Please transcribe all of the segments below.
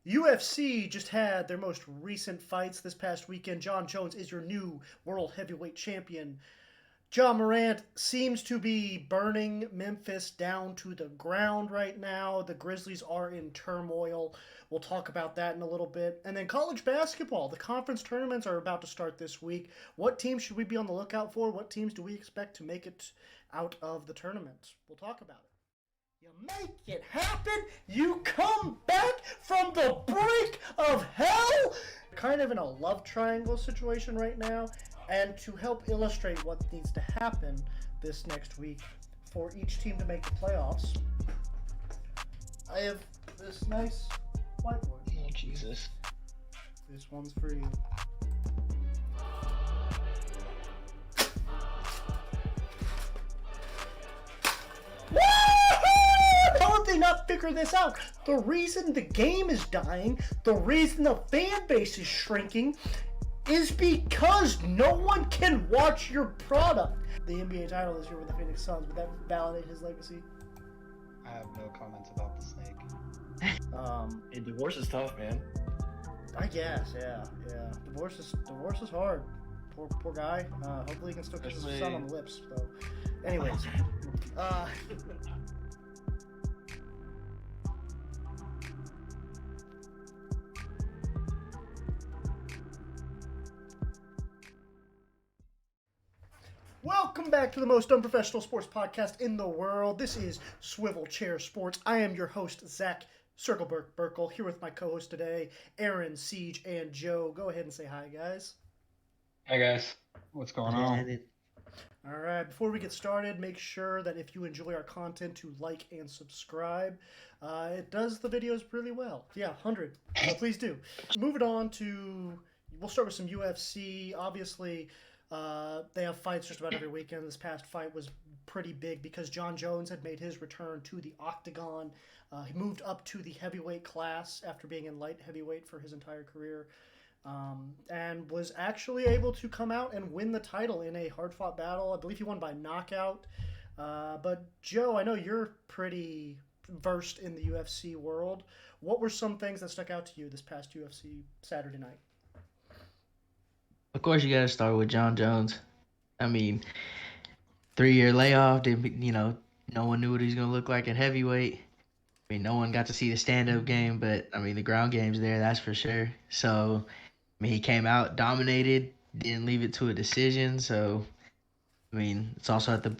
UFC just had their most recent fights this past weekend. John Jones is your new world heavyweight champion. John Morant seems to be burning Memphis down to the ground right now. The Grizzlies are in turmoil. We'll talk about that in a little bit. And then college basketball. The conference tournaments are about to start this week. What teams should we be on the lookout for? What teams do we expect to make it out of the tournament? We'll talk about it. You make it happen. You come back from the brink of hell. Kind of in a love triangle situation right now. And to help illustrate what needs to happen this next week for each team to make the playoffs, I have this nice whiteboard. Oh, Jesus. This one's for you. How did they not figure this out? The reason the game is dying, the reason the fan base is shrinking, is because no one can watch your product. The NBA title this year with the Phoenix Suns, would that validate his legacy? I have no comments about the snake. Hey, divorce is tough, man. I guess, yeah. Divorce is hard. Poor guy. Hopefully he can still kiss his son on the lips, though. Anyways, welcome back to the most unprofessional sports podcast in the world. This is Swivel Chair Sports. I am your host, Zach Circleberg Burkle, here with my co-host today, Aaron, Siege, and Joe. Go ahead and say hi, guys. Hey guys, what's going on? All right, before we get started, make sure that if you enjoy our content to like and subscribe. It does the videos really well. Yeah, 100. Please do. Moving on to, we'll start with some UFC. Obviously, they have fights just about every weekend. This past fight was pretty big because John Jones had made his return to the octagon. He moved up to the heavyweight class after being in light heavyweight for his entire career. And was actually able to come out and win the title in a hard-fought battle. I believe he won by knockout. But Joe, I know you're pretty versed in the UFC world. What were some things that stuck out to you this past UFC Saturday night? Of course, you got to start with John Jones. I mean, 3-year layoff. No one knew what he was going to look like at heavyweight. I mean, no one got to see the stand-up game, but I mean, the ground game's there, that's for sure. So, I mean, he came out, dominated, didn't leave it to a decision. So, I mean, it's also at the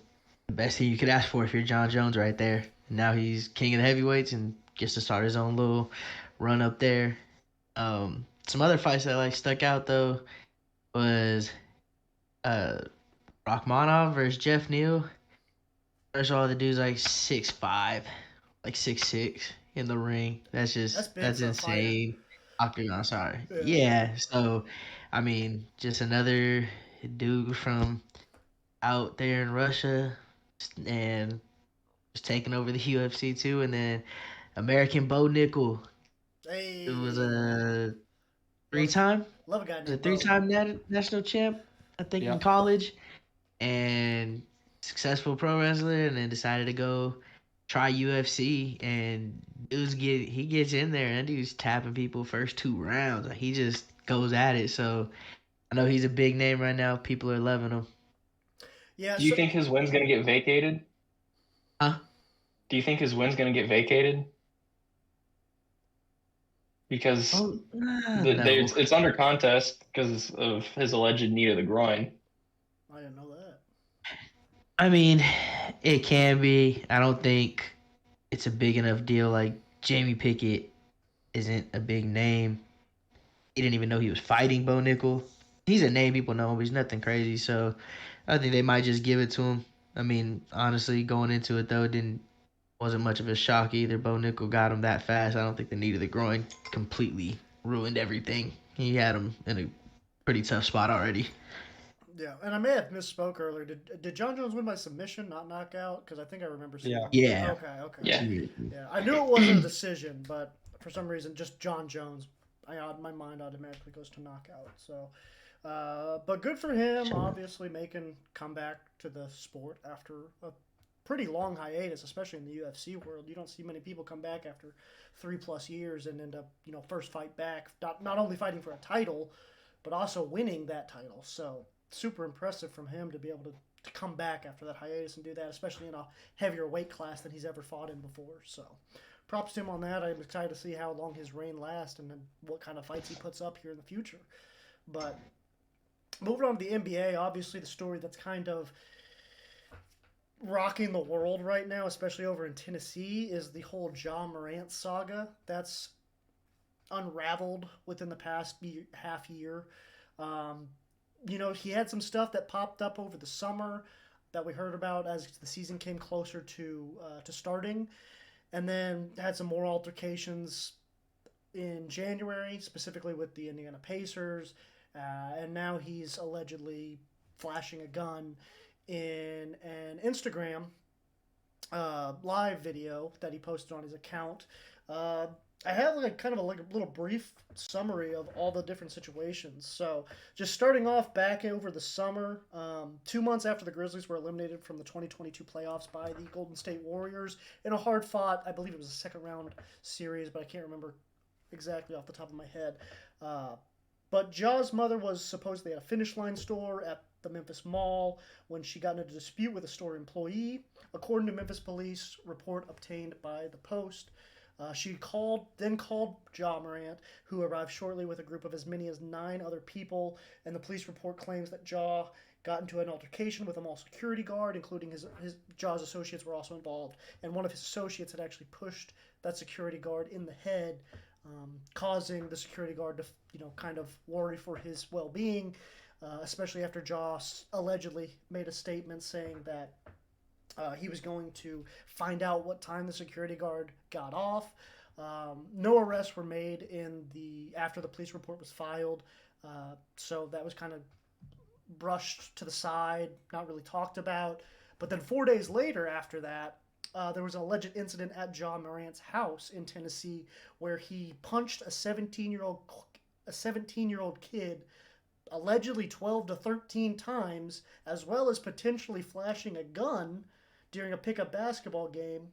best thing you could ask for if you're John Jones right there. Now he's king of the heavyweights and gets to start his own little run up there. Some other fights that stuck out though was Rachmanov versus Jeff Neal. First of all, the dude's 6'5", 6'6" in the ring. That's insane. Octagon, sorry. Yeah. So, I mean, just another dude from out there in Russia, and just taking over the UFC too. And then American Bo Nickel. Hey. It was a three-time. Love a guy named three-time national champ, I think, in college, and successful pro wrestler, and then decided to go try UFC, and he gets in there and he's tapping people first 2 rounds. He just goes at it. So I know he's a big name right now. People are loving him. Yeah. Do you think his win's gonna get vacated? Huh? Do you think his win's gonna get vacated? Because it's under contest because of his alleged knee to the groin. I didn't know that. I mean, it can be. I don't think it's a big enough deal. Like, Jamie Pickett isn't a big name. He didn't even know he was fighting Bo Nickel. He's a name people know, but he's nothing crazy. So I think they might just give it to him. I mean, honestly, going into it though, wasn't much of a shock either. Bo Nickel got him that fast. I don't think the knee to the groin completely ruined everything. He had him in a pretty tough spot already. Yeah, and I may have misspoke earlier. Did John Jones win by submission, not knockout? Because I think I remember seeing it. Yeah. Okay. Yeah. I knew it wasn't a decision, but for some reason, just John Jones, my mind automatically goes to knockout. So, but good for him, obviously making comeback to the sport after a pretty long hiatus, especially in the UFC world. You don't see many people come back after 3+ years and end up, first fight back, not only fighting for a title, but also winning that title. So super impressive from him to be able to come back after that hiatus and do that, especially in a heavier weight class than he's ever fought in before. So props to him on that. I'm excited to see how long his reign lasts and then what kind of fights he puts up here in the future. But moving on to the NBA, obviously the story that's kind of rocking the world right now, especially over in Tennessee, is the whole Ja Morant saga that's unraveled within the past half year. He had some stuff that popped up over the summer that we heard about as the season came closer to starting, and then had some more altercations in January, specifically with the Indiana Pacers, and now he's allegedly flashing a gun in an Instagram live video that he posted on his account. I have kind of a little brief summary of all the different situations. So just starting off back over the summer, 2 months after the Grizzlies were eliminated from the 2022 playoffs by the Golden State Warriors in a hard fought, I believe it was a second round series, but I can't remember exactly off the top of my head. But Ja's mother was supposedly at a Finish Line store at the Memphis Mall when she got into a dispute with a store employee, according to Memphis police report obtained by the Post. She then called Ja Morant, who arrived shortly with a group of as many as 9 other people, and the police report claims that Ja got into an altercation with a mall security guard, including Ja's associates were also involved, and one of his associates had actually pushed that security guard in the head, causing the security guard to kind of worry for his well-being, especially after Ja allegedly made a statement saying that he was going to find out what time the security guard got off. No arrests were made after the police report was filed, so that was kind of brushed to the side, not really talked about. But then 4 days later, after that, there was an alleged incident at Ja Morant's house in Tennessee where he punched a 17-year-old kid allegedly 12 to 13 times, as well as potentially flashing a gun during a pickup basketball game.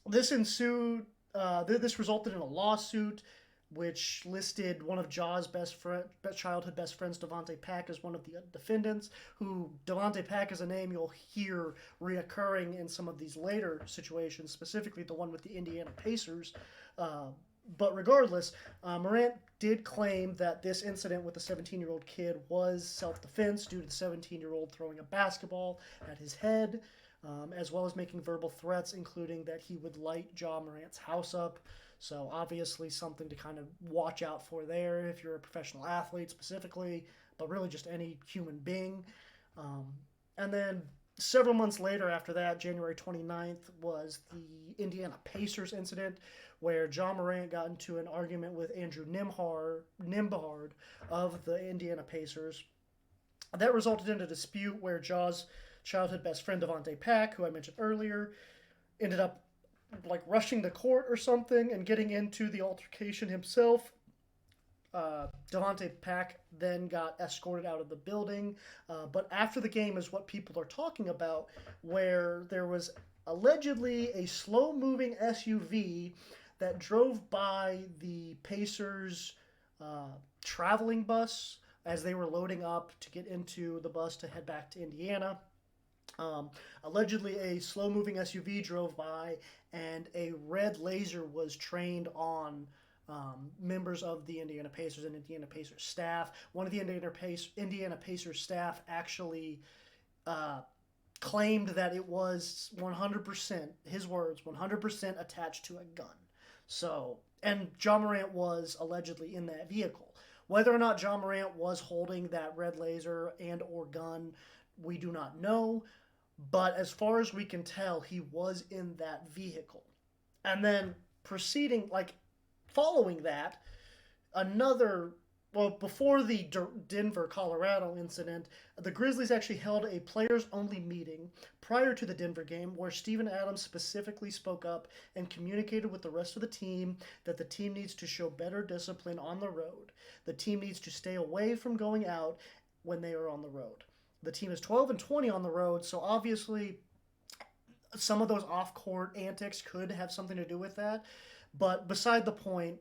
This ensued. This resulted in a lawsuit, which listed one of Ja's childhood best friends, Devontae Pack, as one of the defendants. Devontae Pack is a name you'll hear reoccurring in some of these later situations, specifically the one with the Indiana Pacers. But regardless, Morant did claim that this incident with the 17-year-old kid was self-defense due to the 17-year-old throwing a basketball at his head, as well as making verbal threats, including that he would light Ja Morant's house up. So obviously something to kind of watch out for there if you're a professional athlete specifically, but really just any human being. And then several months later after that, January 29th, was the Indiana Pacers incident where Ja Morant got into an argument with Andrew Nembhard of the Indiana Pacers. That resulted in a dispute where Ja's childhood best friend, Devontae Pack, who I mentioned earlier, ended up rushing the court or something and getting into the altercation himself. Devontae Pack then got escorted out of the building. But after the game is what people are talking about, where there was allegedly a slow-moving SUV that drove by the Pacers' traveling bus as they were loading up to get into the bus to head back to Indiana. Allegedly, a slow-moving SUV drove by, and a red laser was trained on members of the Indiana Pacers and Indiana Pacers staff. One of the Indiana Pacers staff actually claimed that it was 100%, his words, 100% attached to a gun. So, and Ja Morant was allegedly in that vehicle. Whether or not Ja Morant was holding that red laser and or gun, we do not know. But as far as we can tell, he was in that vehicle. And then following that, before the Denver, Colorado incident, the Grizzlies actually held a players-only meeting prior to the Denver game where Steven Adams specifically spoke up and communicated with the rest of the team that the team needs to show better discipline on the road. The team needs to stay away from going out when they are on the road. The team is 12-20 on the road, so obviously some of those off-court antics could have something to do with that. But beside the point,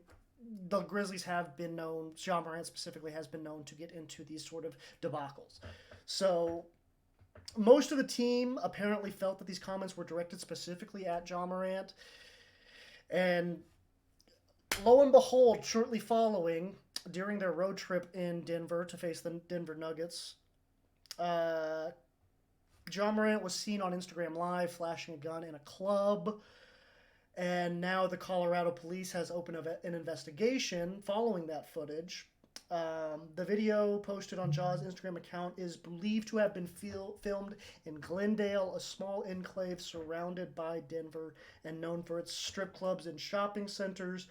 the Grizzlies have been known, Ja Morant specifically has been known to get into these sort of debacles. So most of the team apparently felt that these comments were directed specifically at Ja Morant. And lo and behold, shortly following, during their road trip in Denver to face the Denver Nuggets, Ja Morant was seen on Instagram Live flashing a gun in a club. And now the Colorado police has opened an investigation following that footage. The video posted on Ja's Instagram account is believed to have been filmed in Glendale, a small enclave surrounded by Denver and known for its strip clubs and shopping centers.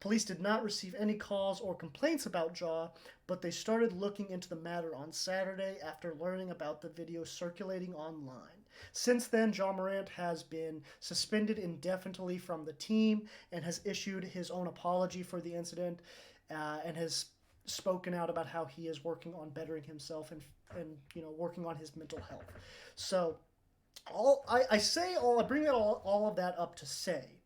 Police did not receive any calls or complaints about Ja, but they started looking into the matter on Saturday after learning about the video circulating online. Since then, Ja Morant has been suspended indefinitely from the team and has issued his own apology for the incident and has spoken out about how he is working on bettering himself and working on his mental health. So I bring all of that up to say,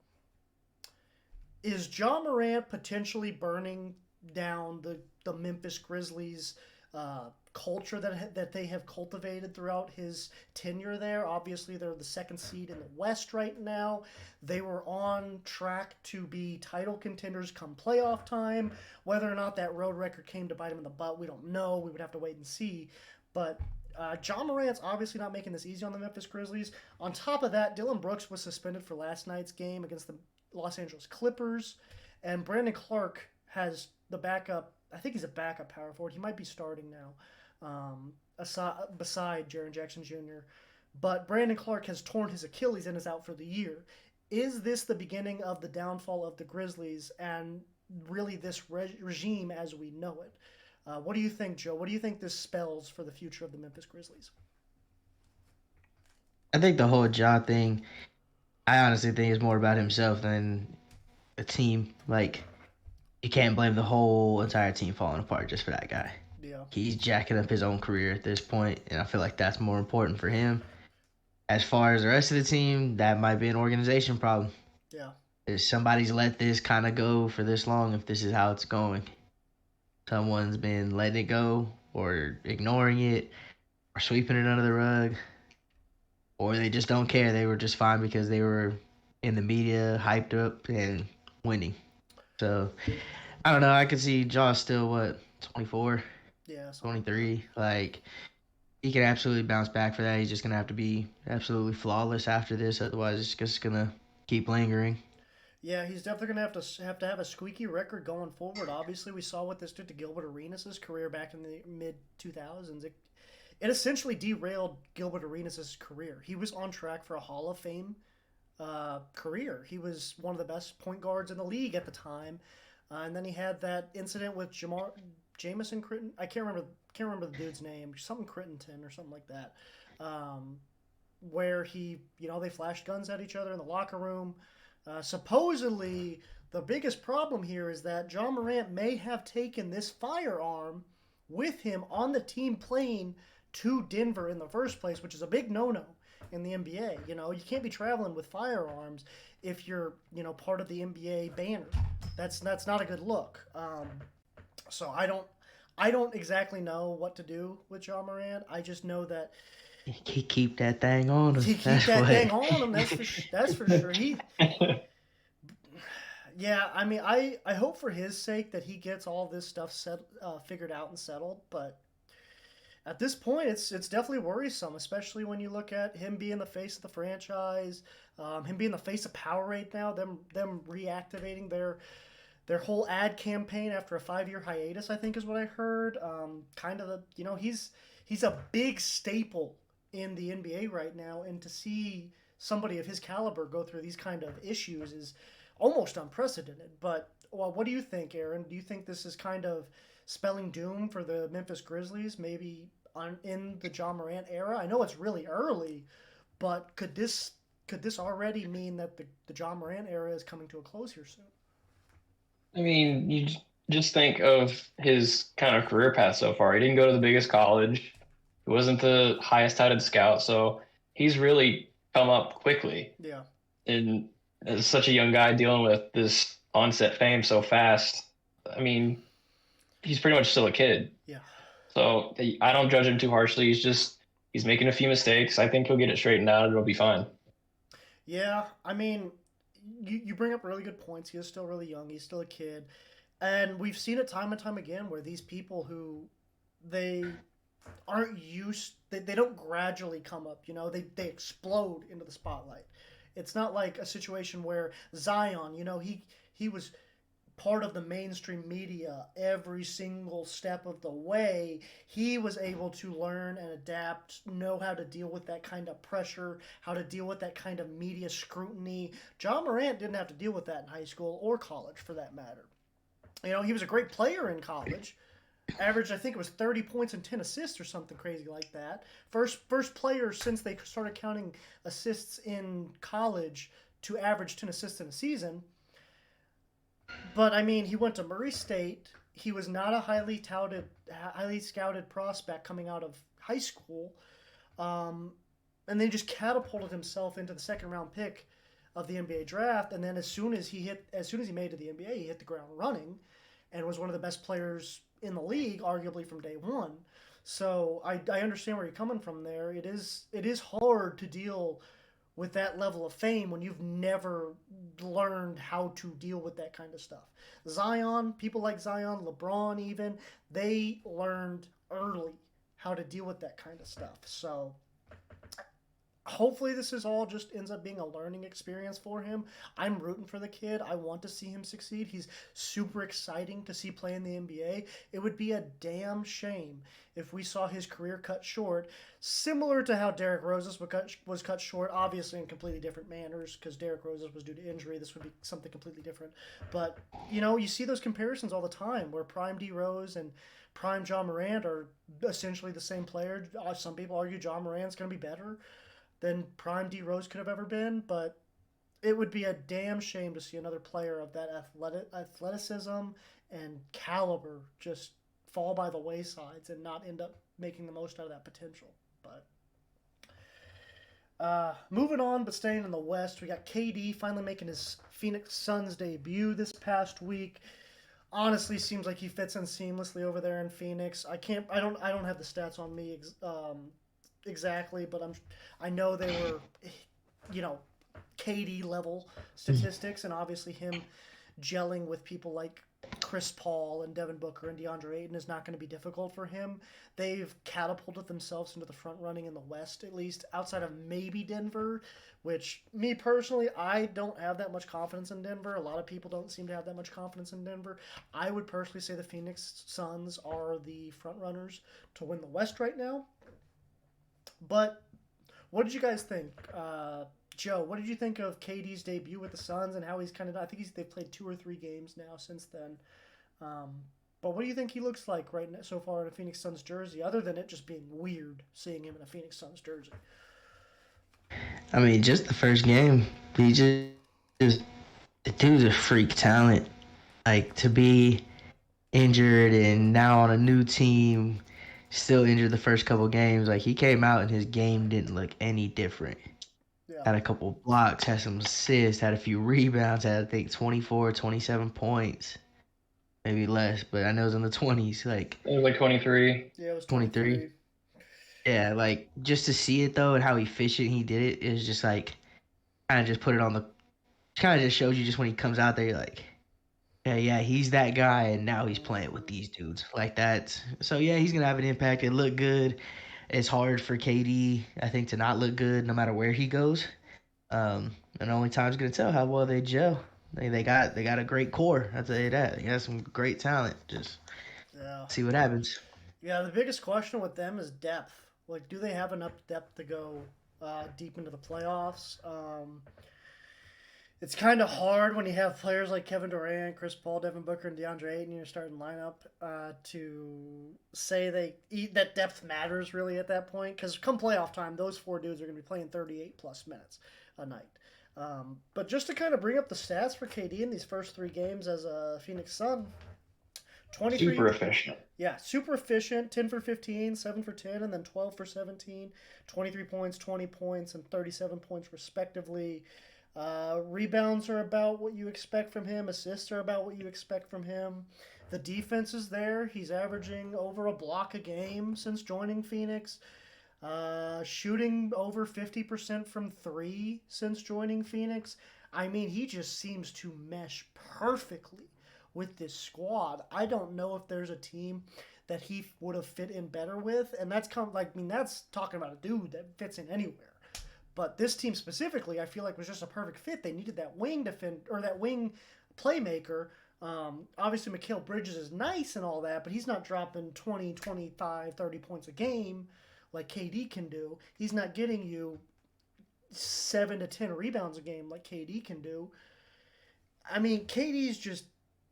is Ja Morant potentially burning down the Memphis Grizzlies culture that they have cultivated throughout his tenure there? Obviously, they're the second seed in the West right now. They were on track to be title contenders come playoff time. Whether or not that road record came to bite him in the butt, we don't know. We would have to wait and see. But Ja Morant's obviously not making this easy on the Memphis Grizzlies. On top of that, Dillon Brooks was suspended for last night's game against the Los Angeles Clippers, and Brandon Clark has the backup. I think he's a backup power forward. He might be starting now, beside Jaren Jackson Jr. But Brandon Clark has torn his Achilles and is out for the year. Is this the beginning of the downfall of the Grizzlies and really this regime as we know it? What do you think, Joe? What do you think this spells for the future of the Memphis Grizzlies? I think the whole Ja thing, I honestly think it's more about himself than a team. Like, you can't blame the whole entire team falling apart just for that guy. Yeah. He's jacking up his own career at this point, and I feel like that's more important for him. As far as the rest of the team, that might be an organization problem. Yeah. If somebody's let this kind of go for this long, if this is how it's going, someone's been letting it go or ignoring it or sweeping it under the rug, or they just don't care. They were just fine because they were in the media, hyped up and winning. So I don't know. I could see Jaw still 24, Yeah, 23. Like, he can absolutely bounce back for that. He's just gonna have to be absolutely flawless after this. Otherwise, it's just gonna keep lingering. Yeah, he's definitely gonna have to have a squeaky record going forward. Obviously, we saw what this did to Gilbert Arenas' career back in the mid 2000s. It essentially derailed Gilbert Arenas' career. He was on track for a Hall of Fame career. He was one of the best point guards in the league at the time, and then he had that incident with Jamison Critton. I can't remember the dude's name. Something Crittenton or something like that, where they flashed guns at each other in the locker room. Supposedly, the biggest problem here is that Ja Morant may have taken this firearm with him on the team plane to Denver in the first place, which is a big no-no in the NBA. You can't be traveling with firearms if you're, part of the NBA banner. That's not a good look. So I don't exactly know what to do with Ja Morant. I just know that he keep that thing on him. He keep that thing on him. That's for sure. Yeah, I mean, I hope for his sake that he gets all this stuff figured out and settled. But at this point, it's definitely worrisome, especially when you look at him being the face of the franchise, him being the face of Powerade now, them reactivating their whole ad campaign after a 5-year hiatus, I think is what I heard. He's a big staple in the NBA right now, and to see somebody of his caliber go through these kind of issues is almost unprecedented. But what do you think, Aaron? Do you think this is kind of spelling doom for the Memphis Grizzlies, maybe in the Ja Morant era? I know it's really early, but could this already mean that the Ja Morant era is coming to a close here soon? I mean, you just think of his kind of career path so far. He didn't go to the biggest college. He wasn't the highest touted scout, so he's really come up quickly. Yeah. And as such a young guy dealing with this onset fame so fast, I mean, he's pretty much still a kid. Yeah. So I don't judge him too harshly. He's making a few mistakes. I think he'll get it straightened out. It'll be fine. Yeah, I mean, you bring up really good points. He is still really young. He's still a kid. And we've seen it time and time again where these people who they aren't used, they don't gradually come up, they explode into the spotlight. It's not like a situation where Zion, he was part of the mainstream media every single step of the way. He was able to learn and adapt, know how to deal with that kind of pressure, how to deal with that kind of media scrutiny. John Morant didn't have to deal with that in high school or college for that matter. He was a great player in college. Averaged, I think it was 30 points and 10 assists or something crazy like that. First player since they started counting assists in college to average 10 assists in a season. But I mean, he went to Murray State. He was not a highly scouted prospect coming out of high school, and then just catapulted himself into the second round pick of the NBA draft. And then as soon as he made it to the NBA, he hit the ground running, and was one of the best players in the league, arguably from day one. So I understand where you're coming from there. It is hard to deal with that level of fame when you've never learned how to deal with that kind of stuff. Zion, people like Zion, LeBron even, they learned early how to deal with that kind of stuff. So hopefully this is all just ends up being a learning experience for him. I'm rooting for the kid. I want to see him succeed. He's super exciting to see play in the NBA. It would be a damn shame if we saw his career cut short, similar to how Derrick Rose's was cut short, obviously in completely different manners, because Derrick Rose's was due to injury. This would be something completely different. But, you see those comparisons all the time where prime D Rose and prime John Morant are essentially the same player. Some people argue John Morant's going to be better than prime D Rose could have ever been, but it would be a damn shame to see another player of that athleticism and caliber just fall by the waysides and not end up making the most out of that potential. But moving on, but staying in the West, we got KD finally making his Phoenix Suns debut this past week. Honestly, seems like he fits in seamlessly over there in Phoenix. I don't have the stats on me exactly, but I know they were, KD level statistics, and obviously him gelling with people like Chris Paul and Devin Booker and DeAndre Ayton is not going to be difficult for him. They've catapulted themselves into the front running in the West, at least outside of maybe Denver, which me personally, I don't have that much confidence in Denver. A lot of people don't seem to have that much confidence in Denver. I would personally say the Phoenix Suns are the front runners to win the West right now. But what did you guys think? Joe, what did you think of KD's debut with the Suns and how he's they've played 2 or 3 games now since then. But what do you think he looks like right now, so far in a Phoenix Suns jersey, other than it just being weird seeing him in a Phoenix Suns jersey? I mean, just the first game, he just the dude's a freak talent. Like, to be injured and now on a new team, still injured the first couple games. Like, he came out and his game didn't look any different. Yeah. Had a couple blocks, had some assists, had a few rebounds, had, I think, 24, 27 points. Maybe less, but I know it was in the 20s. Like, it was like 23. Yeah, it was 23. Yeah, like, just to see it, though, and how efficient he did it is just, like, kind of just put it on the – kind of just shows you just when he comes out there, you're like, yeah, he's that guy, and now he's playing with these dudes like that. So, yeah, he's going to have an impact. It looked good. It's hard for KD, I think, to not look good no matter where he goes. And only time's going to tell how well they gel. They got a great core. I'll tell you that. They got some great talent. Just see what happens. Yeah, the biggest question with them is depth. Like, do they have enough depth to go deep into the playoffs? It's kind of hard when you have players like Kevin Durant, Chris Paul, Devin Booker, and DeAndre Ayton in your starting lineup to say that depth matters really at that point. Because come playoff time, those 4 dudes are going to be playing 38-plus minutes a night. But just to kind of bring up the stats for KD in these first 3 games as a Phoenix Sun, 23. Super efficient. Yeah, super efficient. 10 for 15, 7 for 10, and then 12 for 17. 23 points, 20 points, and 37 points respectively. Rebounds are about what you expect from him. Assists are about what you expect from him. The defense is there. He's averaging over a block a game since joining Phoenix. Shooting over 50% from three since joining Phoenix. I mean, he just seems to mesh perfectly with this squad. I don't know if there's a team that he would have fit in better with, and that's that's talking about a dude that fits in anywhere. But this team specifically, I feel like was just a perfect fit. They needed that wing that wing playmaker. Obviously, Mikal Bridges is nice and all that, but he's not dropping 20, 25, 30 points a game like KD can do. He's not getting you 7 to 10 rebounds a game like KD can do. I mean, KD's just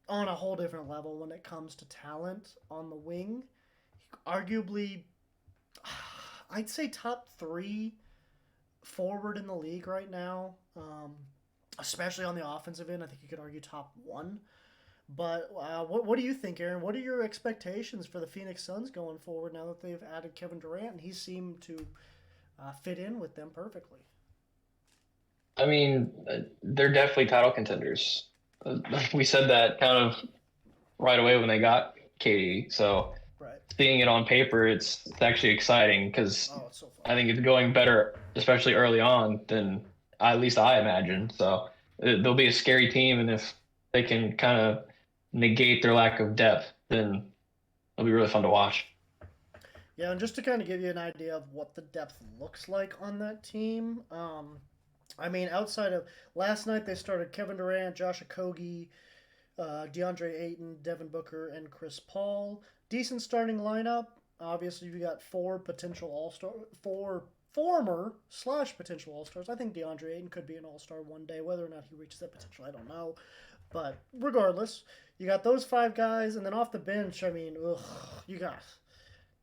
on a whole different level when it comes to talent on the wing. Arguably, I'd say top 3 forward in the league right now, especially on the offensive end. I think you could argue top 1. But what do you think, Aaron? What are your expectations for the Phoenix Suns going forward now that they've added Kevin Durant and he seemed to fit in with them perfectly? I mean, they're definitely title contenders. We said that kind of right away when they got KD. So Right. seeing it on paper, it's actually exciting because It's so fun. I think it's going better, especially early on, than at least I imagined. So they'll be a scary team, and if they can kind of negate their lack of depth, then it'll be really fun to watch. Yeah, and just to kind of give you an idea of what the depth looks like on that team, I mean, outside of last night, they started Kevin Durant, Josh Okogie, DeAndre Ayton, Devin Booker, and Chris Paul. Decent starting lineup. Obviously, you got 4 potential All-Star, 4 former / potential All-Stars. I think DeAndre Ayton could be an All-Star one day. Whether or not he reaches that potential, I don't know. But regardless, you got those 5 guys, and then off the bench, I mean, you got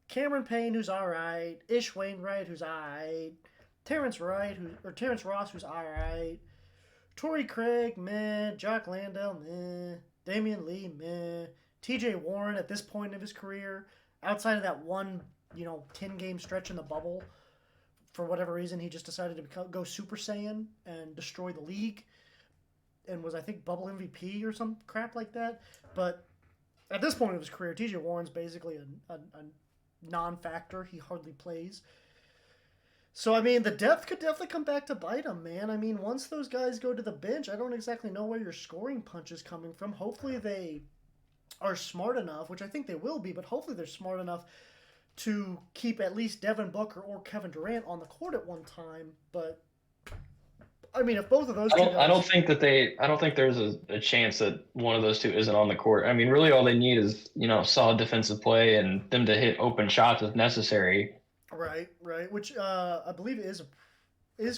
Cameron Payne, who's all right, Ish Wainwright, who's all right, Terrence Ross, who's all right, Torrey Craig, meh, Jock Landale, meh, Damian Lee, meh, T.J. Warren at this point of his career, outside of that one, 10-game stretch in the bubble, for whatever reason, he just decided to go Super Saiyan and destroy the league, and was, I think, bubble MVP or some crap like that. But at this point of his career, T.J. Warren's basically a non-factor. He hardly plays. So, I mean, the depth could definitely come back to bite him, man. I mean, once those guys go to the bench, I don't exactly know where your scoring punch is coming from. Hopefully they are smart enough, which I think they will be, but hopefully they're smart enough to keep at least Devin Booker or Kevin Durant on the court at one time. But I mean, if both of those I don't think there's a chance that one of those two isn't on the court. I mean, really all they need is, solid defensive play and them to hit open shots if necessary. Right. Which I believe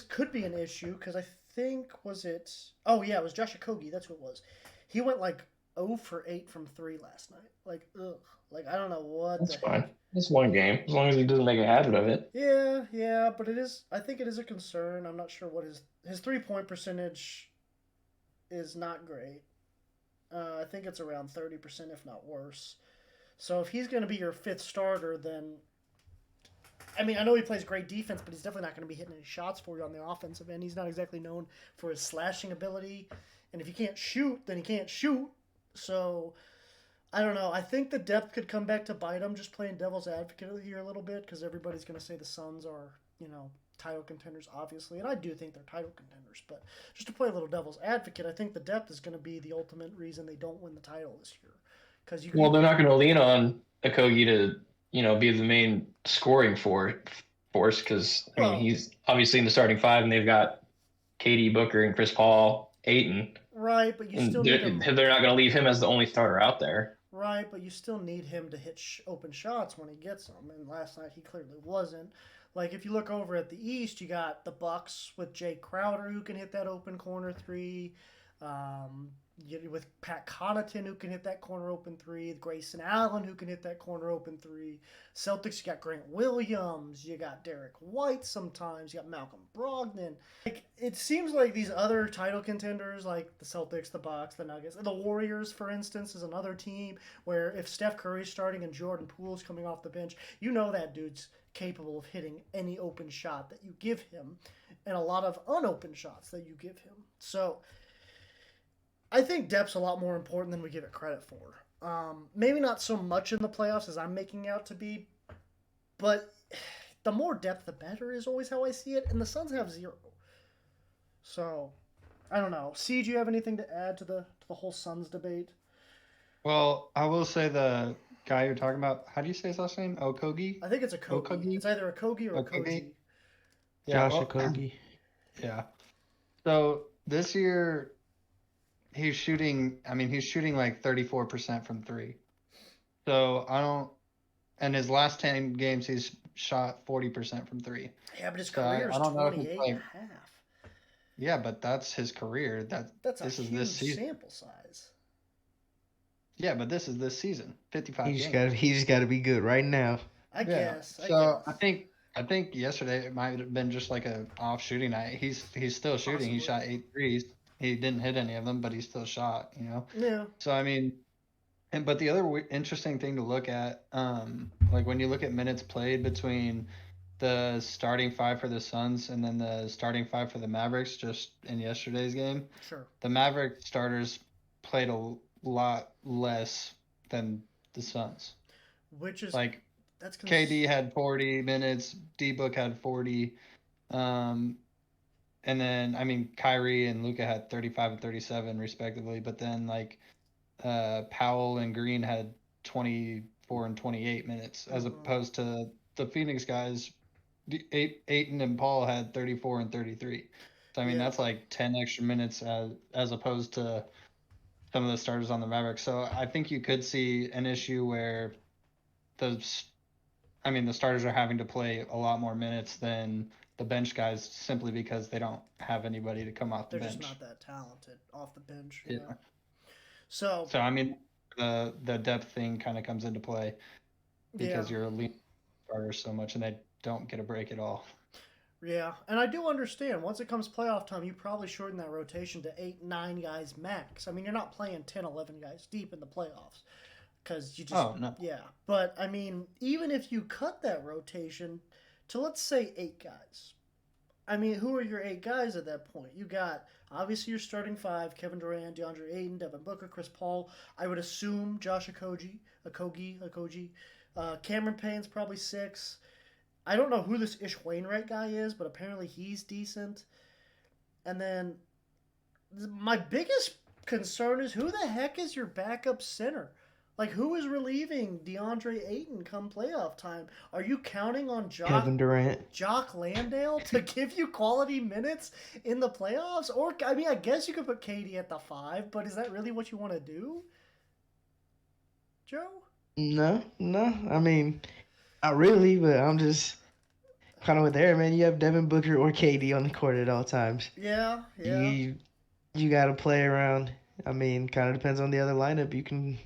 could be an issue because I think it was Josh Okogie. That's who it was. He went like 0 for 8 from 3 last night. Like, ugh. Like, I don't know what. That's fine. It's one game, as long as he doesn't make a habit of it. Yeah, but I think it is a concern. I'm not sure what his 3-point percentage is not great. I think it's around 30%, if not worse. So if he's going to be your 5th starter, then I mean, I know he plays great defense, but he's definitely not going to be hitting any shots for you on the offensive end. He's not exactly known for his slashing ability. And if he can't shoot, then he can't shoot. So, I don't know. I think the depth could come back to bite him, just playing devil's advocate here a little bit, because everybody's going to say the Suns are, title contenders, obviously. And I do think they're title contenders. But just to play a little devil's advocate, I think the depth is going to be the ultimate reason they don't win the title this year. Well, they're not going to lean on Okogie to be the main scoring force because, he's obviously in the starting 5 and they've got KD, Booker, and Chris Paul, Ayton. Right, but you still need him. They're not going to leave him as the only starter out there. Right, but you still need him to hit open shots when he gets them, and last night he clearly wasn't. Like, if you look over at the East, you got the Bucks with Jay Crowder who can hit that open corner 3. with Pat Connaughton who can hit that corner open three, Grayson Allen who can hit that corner open three. Celtics, you got Grant Williams, you got Derek White sometimes, you got Malcolm Brogdon. Like it seems like these other title contenders, like the Celtics, the Bucks, the Nuggets, the Warriors, for instance, is another team where if Steph Curry's starting and Jordan Poole's coming off the bench, you know that dude's capable of hitting any open shot that you give him, and a lot of unopened shots that you give him. So I think depth's a lot more important than we give it credit for. Maybe not so much in the playoffs as I'm making out to be, but the more depth, the better is always how I see it, and the Suns have zero. So, I don't know. C, do you have anything to add to the whole Suns debate? Well, I will say the guy you're talking about, how do you say his last name? Okogie? I think it's a Kogi. Okogie? It's either a Kogi or a Okogie? Koji. Yeah, Josh well, Okogie. yeah. So this year he's shooting like 34% from three. So and his last 10 games he's shot 40% from three. Yeah, but his So career is I don't know if 28 it's and like, a half. yeah, but that's his career. That's a this is huge this season. sample size. Yeah, but this is this season. 55 He games. just gotta be good right now. I guess. So I think yesterday it might have been just like a off shooting night. He's still shooting. He shot 8 threes. He didn't hit any of them, but he still shot. Yeah. So I mean, but the other interesting thing to look at, like when you look at minutes played between the starting five for the Suns and then the starting five for the Mavericks, just in yesterday's game, Sure. the Maverick starters played a lot less than the Suns. Which is Like that's KD had 40 minutes, D-Book had 40, and then I mean Kyrie and Luka had 35 and 37 respectively, but then like Powell and Green had 24 and 28 minutes, as opposed to the Phoenix guys. Aiton and Paul had 34 and 33. So I mean that's like 10 extra minutes as opposed to some of the starters on the Mavericks. So I think you could see an issue where the starters are having to play a lot more minutes than the bench guys simply because they don't have anybody to come off the bench. They're just not that talented off the bench. Yeah. So I mean, the depth thing kind of comes into play because you're leading starters so much and they don't get a break at all. Yeah, and I do understand. Once it comes playoff time, you probably shorten that rotation to 8, 9 guys max. I mean, you're not playing 10, 11 guys deep in the playoffs because you just no. Yeah, but I mean, even if you cut that rotation to, let's say, 8 guys, I mean, who are your 8 guys at that point? You got obviously your starting 5: Kevin Durant, DeAndre Ayton, Devin Booker, Chris Paul. I would assume Josh Okogie. Cameron Payne's probably 6. I don't know who this Ish Wainwright guy is, but apparently he's decent. And then my biggest concern is who the heck is your backup center? Like, who is relieving DeAndre Ayton come playoff time? Are you counting on Kevin Durant, Jock Landale to give you quality minutes in the playoffs? Or, I mean, I guess you could put KD at the 5, but is that really what you want to do? Joe? No. I mean, not really, but I'm just kind of with there, man. You have Devin Booker or KD on the court at all times. Yeah. You got to play around. I mean, kind of depends on the other lineup. You can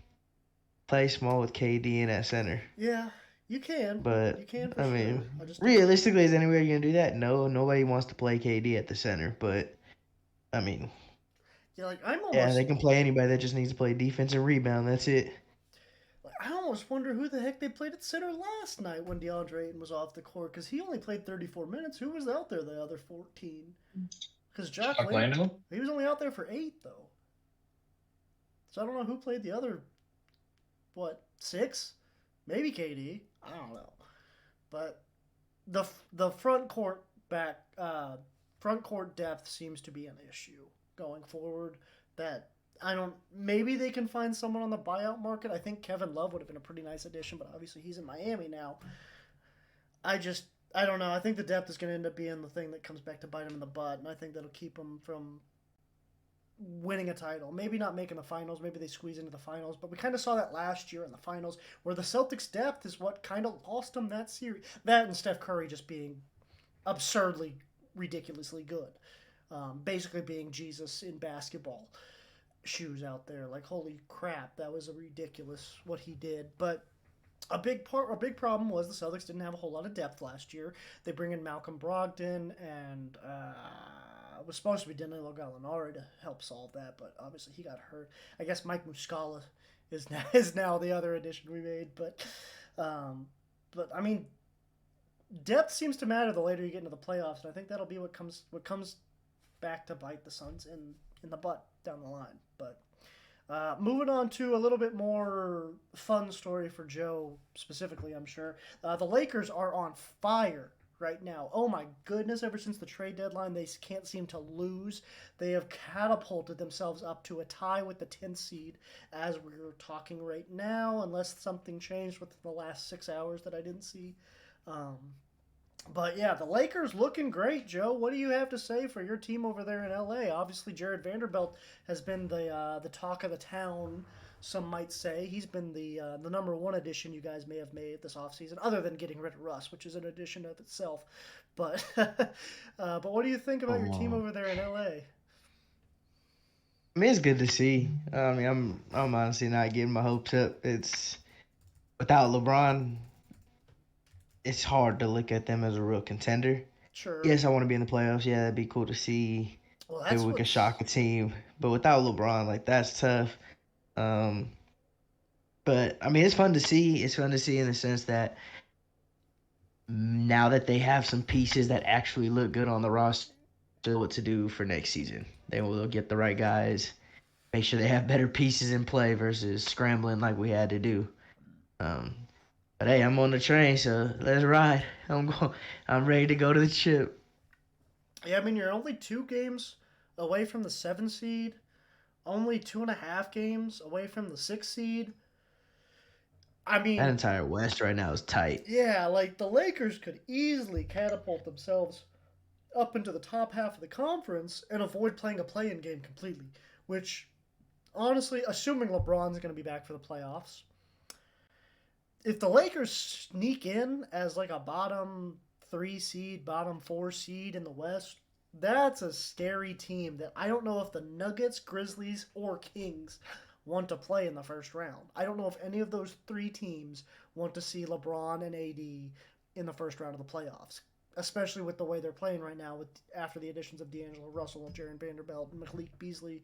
play small with KD in at center. Yeah, you can. But you can. I mean, realistically, is anywhere you're gonna do that? No, nobody wants to play KD at the center. But I mean, they can play anybody that just needs to play defense and rebound. That's it. I almost wonder who the heck they played at center last night when DeAndre Ayton was off the court, because he only played 34 minutes. Who was out there the other 14? Because Jock Landale, he was only out there for 8, though. So I don't know who played the other, 6? Maybe KD. I don't know. But the front court depth seems to be an issue going forward. That maybe they can find someone on the buyout market. I think Kevin Love would have been a pretty nice addition, but obviously he's in Miami now. I don't know. I think the depth is going to end up being the thing that comes back to bite him in the butt, and I think that'll keep him from winning a title. Maybe not making the finals. Maybe they squeeze into the finals, but we kind of saw that last year in the finals, where the Celtics' depth is what kind of lost them that series. That and Steph Curry just being absurdly, ridiculously good. Basically being Jesus in basketball. shoes out there. Like, holy crap, that was a ridiculous what he did. But a big problem was the Celtics didn't have a whole lot of depth last year. They bring in Malcolm Brogdon and it was supposed to be Danilo Gallinari to help solve that, but obviously he got hurt. I guess Mike Muscala is now the other addition we made, but I mean, depth seems to matter the later you get into the playoffs, and I think that'll be what comes back to bite the Suns in the butt down the line. But moving on to a little bit more fun story for Joe specifically, I'm sure. The Lakers are on fire right now. Oh my goodness, ever since the trade deadline, they can't seem to lose. They have catapulted themselves up to a tie with the 10th seed as we're talking right now, unless something changed within the last 6 hours that I didn't see. But yeah, the Lakers looking great, Joe. What do you have to say for your team over there in LA? Obviously, Jared Vanderbilt has been the talk of the town. Some might say he's been the number one addition you guys may have made this offseason, other than getting rid of Russ, which is an addition of itself. But but what do you think about your team over there in LA? I mean, it's good to see. I mean, I'm honestly not getting my hopes up. It's without LeBron, it's hard to look at them as a real contender. Sure. Yes, I want to be in the playoffs. Yeah, that'd be cool to see. Well, Maybe we could shock a team, but without LeBron, like that's tough. But I mean, it's fun to see. It's fun to see in the sense that now that they have some pieces that actually look good on the roster, what to do for next season. They will get the right guys, make sure they have better pieces in play versus scrambling like we had to do. But hey, I'm on the train, so let's ride. I'm ready to go to the chip. Yeah, I mean, you're only 2 games away from the 7 seed, only 2.5 games away from the 6 seed. I mean, that entire West right now is tight. Yeah, like the Lakers could easily catapult themselves up into the top half of the conference and avoid playing a play-in game completely, which, honestly, assuming LeBron's going to be back for the playoffs, if the Lakers sneak in as like a bottom 3 seed, bottom 4 seed in the West, that's a scary team that I don't know if the Nuggets, Grizzlies, or Kings want to play in the first round. I don't know if any of those 3 teams want to see LeBron and AD in the first round of the playoffs, especially with the way they're playing right now after the additions of D'Angelo Russell, Jared Vanderbilt, and Malik Beasley,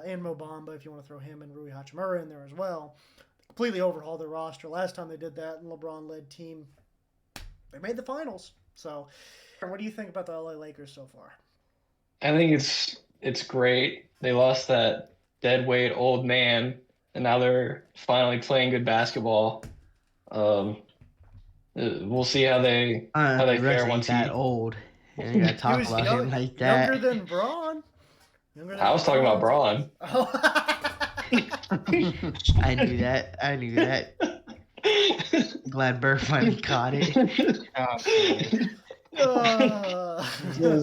and Mo Bamba, if you want to throw him and Rui Hachimura in there as well. Completely overhauled their roster. Last time they did that and LeBron-led team, they made the finals. So, what do you think about the LA Lakers so far? I think it's great. They lost that deadweight old man, and now they're finally playing good basketball. We'll see how they fare once that old. You gotta talk about him like that. Younger than Braun. I was talking about Braun. Oh. I knew that. Glad Burr finally caught it.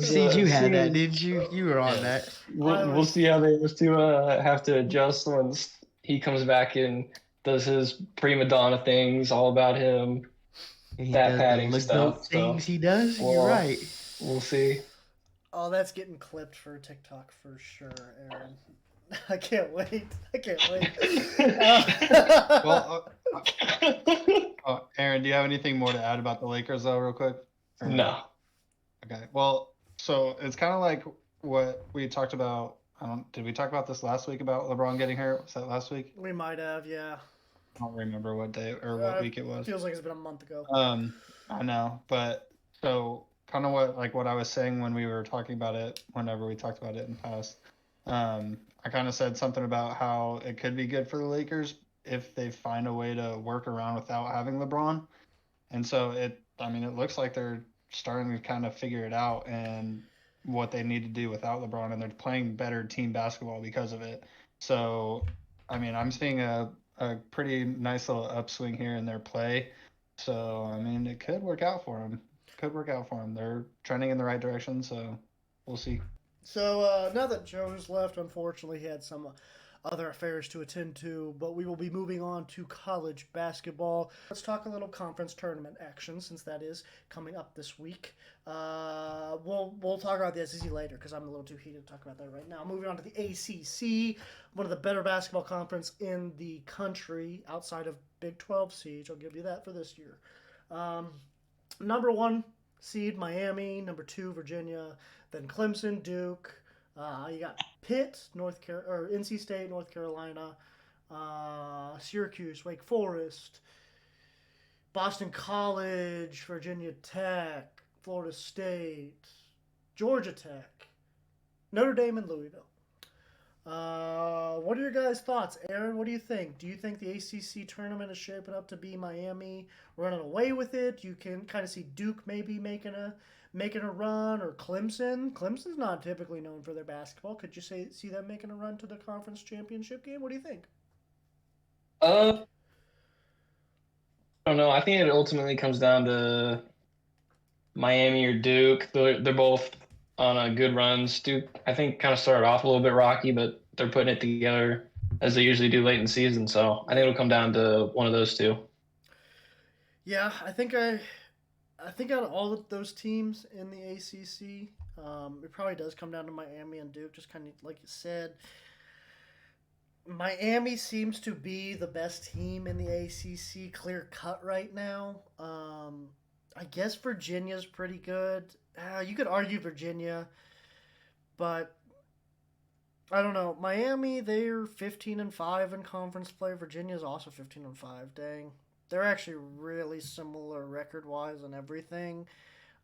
See, you had that, didn't you? You were on that. We'll see how they have to adjust once he comes back and does his prima donna things, all about him. That padding stuff. Things he does. You're right. We'll see. Oh, that's getting clipped for TikTok for sure, Aaron. I can't wait. Aaron, do you have anything more to add about the Lakers, though, real quick? No. Okay. Well, so it's kind of like what we talked about. Did we talk about this last week about LeBron getting hurt? Was that last week? We might have, yeah. I don't remember what day or what week it was. Feels like it's been a month ago. I know, but so kind of what I was saying when we were talking about it, whenever we talked about it in the past. I kind of said something about how it could be good for the Lakers if they find a way to work around without having LeBron. And so it looks like they're starting to kind of figure it out and what they need to do without LeBron, and they're playing better team basketball because of it. So, I mean, I'm seeing a pretty nice little upswing here in their play. So, I mean, it could work out for them. They're trending in the right direction, so we'll see. So now that Joe's left, unfortunately, he had some other affairs to attend to, but we will be moving on to college basketball. Let's talk a little conference tournament action since that is coming up this week. We'll talk about the SEC later because I'm a little too heated to talk about that right now. Moving on to the ACC, one of the better basketball conference in the country outside of Big 12 Siege. I'll give you that for this year. Number 1 seed Miami, number 2 Virginia, then Clemson, Duke. You got Pitt, or NC State, North Carolina, Syracuse, Wake Forest, Boston College, Virginia Tech, Florida State, Georgia Tech, Notre Dame, and Louisville. What are your guys' thoughts, Aaron? What do you think? Do you think the ACC tournament is shaping up to be Miami running away with it? You can kind of see Duke maybe making a run, or Clemson. Clemson's not typically known for their basketball. Could you see them making a run to the conference championship game? What do you think? I don't know. I think it ultimately comes down to Miami or Duke. They're both on a good runs. Duke, I think, kind of started off a little bit rocky, but they're putting it together as they usually do late in the season. So I think it'll come down to one of those two. Yeah, I think out of all of those teams in the ACC, it probably does come down to Miami and Duke. Just kind of like you said, Miami seems to be the best team in the ACC, clear cut right now. I guess Virginia's pretty good. You could argue Virginia, but I don't know. Miami, they're 15-5 in conference play. Virginia's also 15-5. Dang, they're actually really similar record-wise and everything.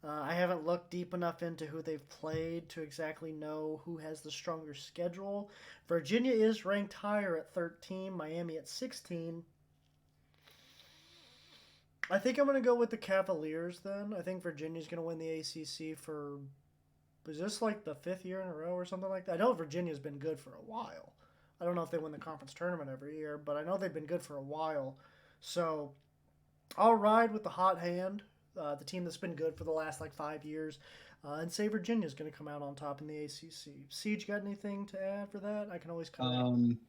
I haven't looked deep enough into who they've played to exactly know who has the stronger schedule. Virginia is ranked higher at 13, Miami at 16. I think I'm going to go with the Cavaliers then. I think Virginia's going to win the ACC for, is this like the 5th year in a row or something like that? I know Virginia's been good for a while. I don't know if they win the conference tournament every year, but I know they've been good for a while. So I'll ride with the hot hand, the team that's been good for the last 5 years, and say Virginia's going to come out on top in the ACC. Siege, got anything to add for that? I can always come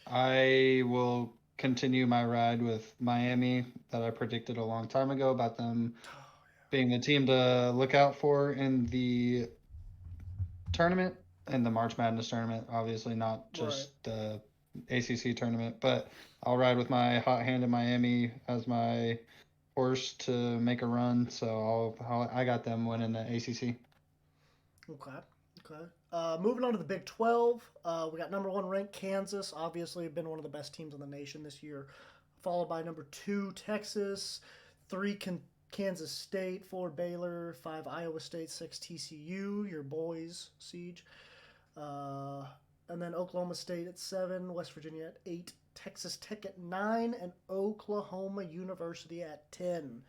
I will continue my ride with Miami that I predicted a long time ago about them being the team to look out for in the tournament, and the March Madness tournament, obviously not just the ACC tournament, but I'll ride with my hot hand in Miami as my horse to make a run. So I got them winning the ACC. Okay. Moving on to the Big 12, we got number 1 ranked Kansas. Obviously, been one of the best teams in the nation this year. Followed by number 2 Texas, 3 Kansas State, 4 Baylor, 5 Iowa State, 6 TCU. Your boys, Siege. And then Oklahoma State at 7, West Virginia at 8, Texas Tech at 9, and Oklahoma University at 10.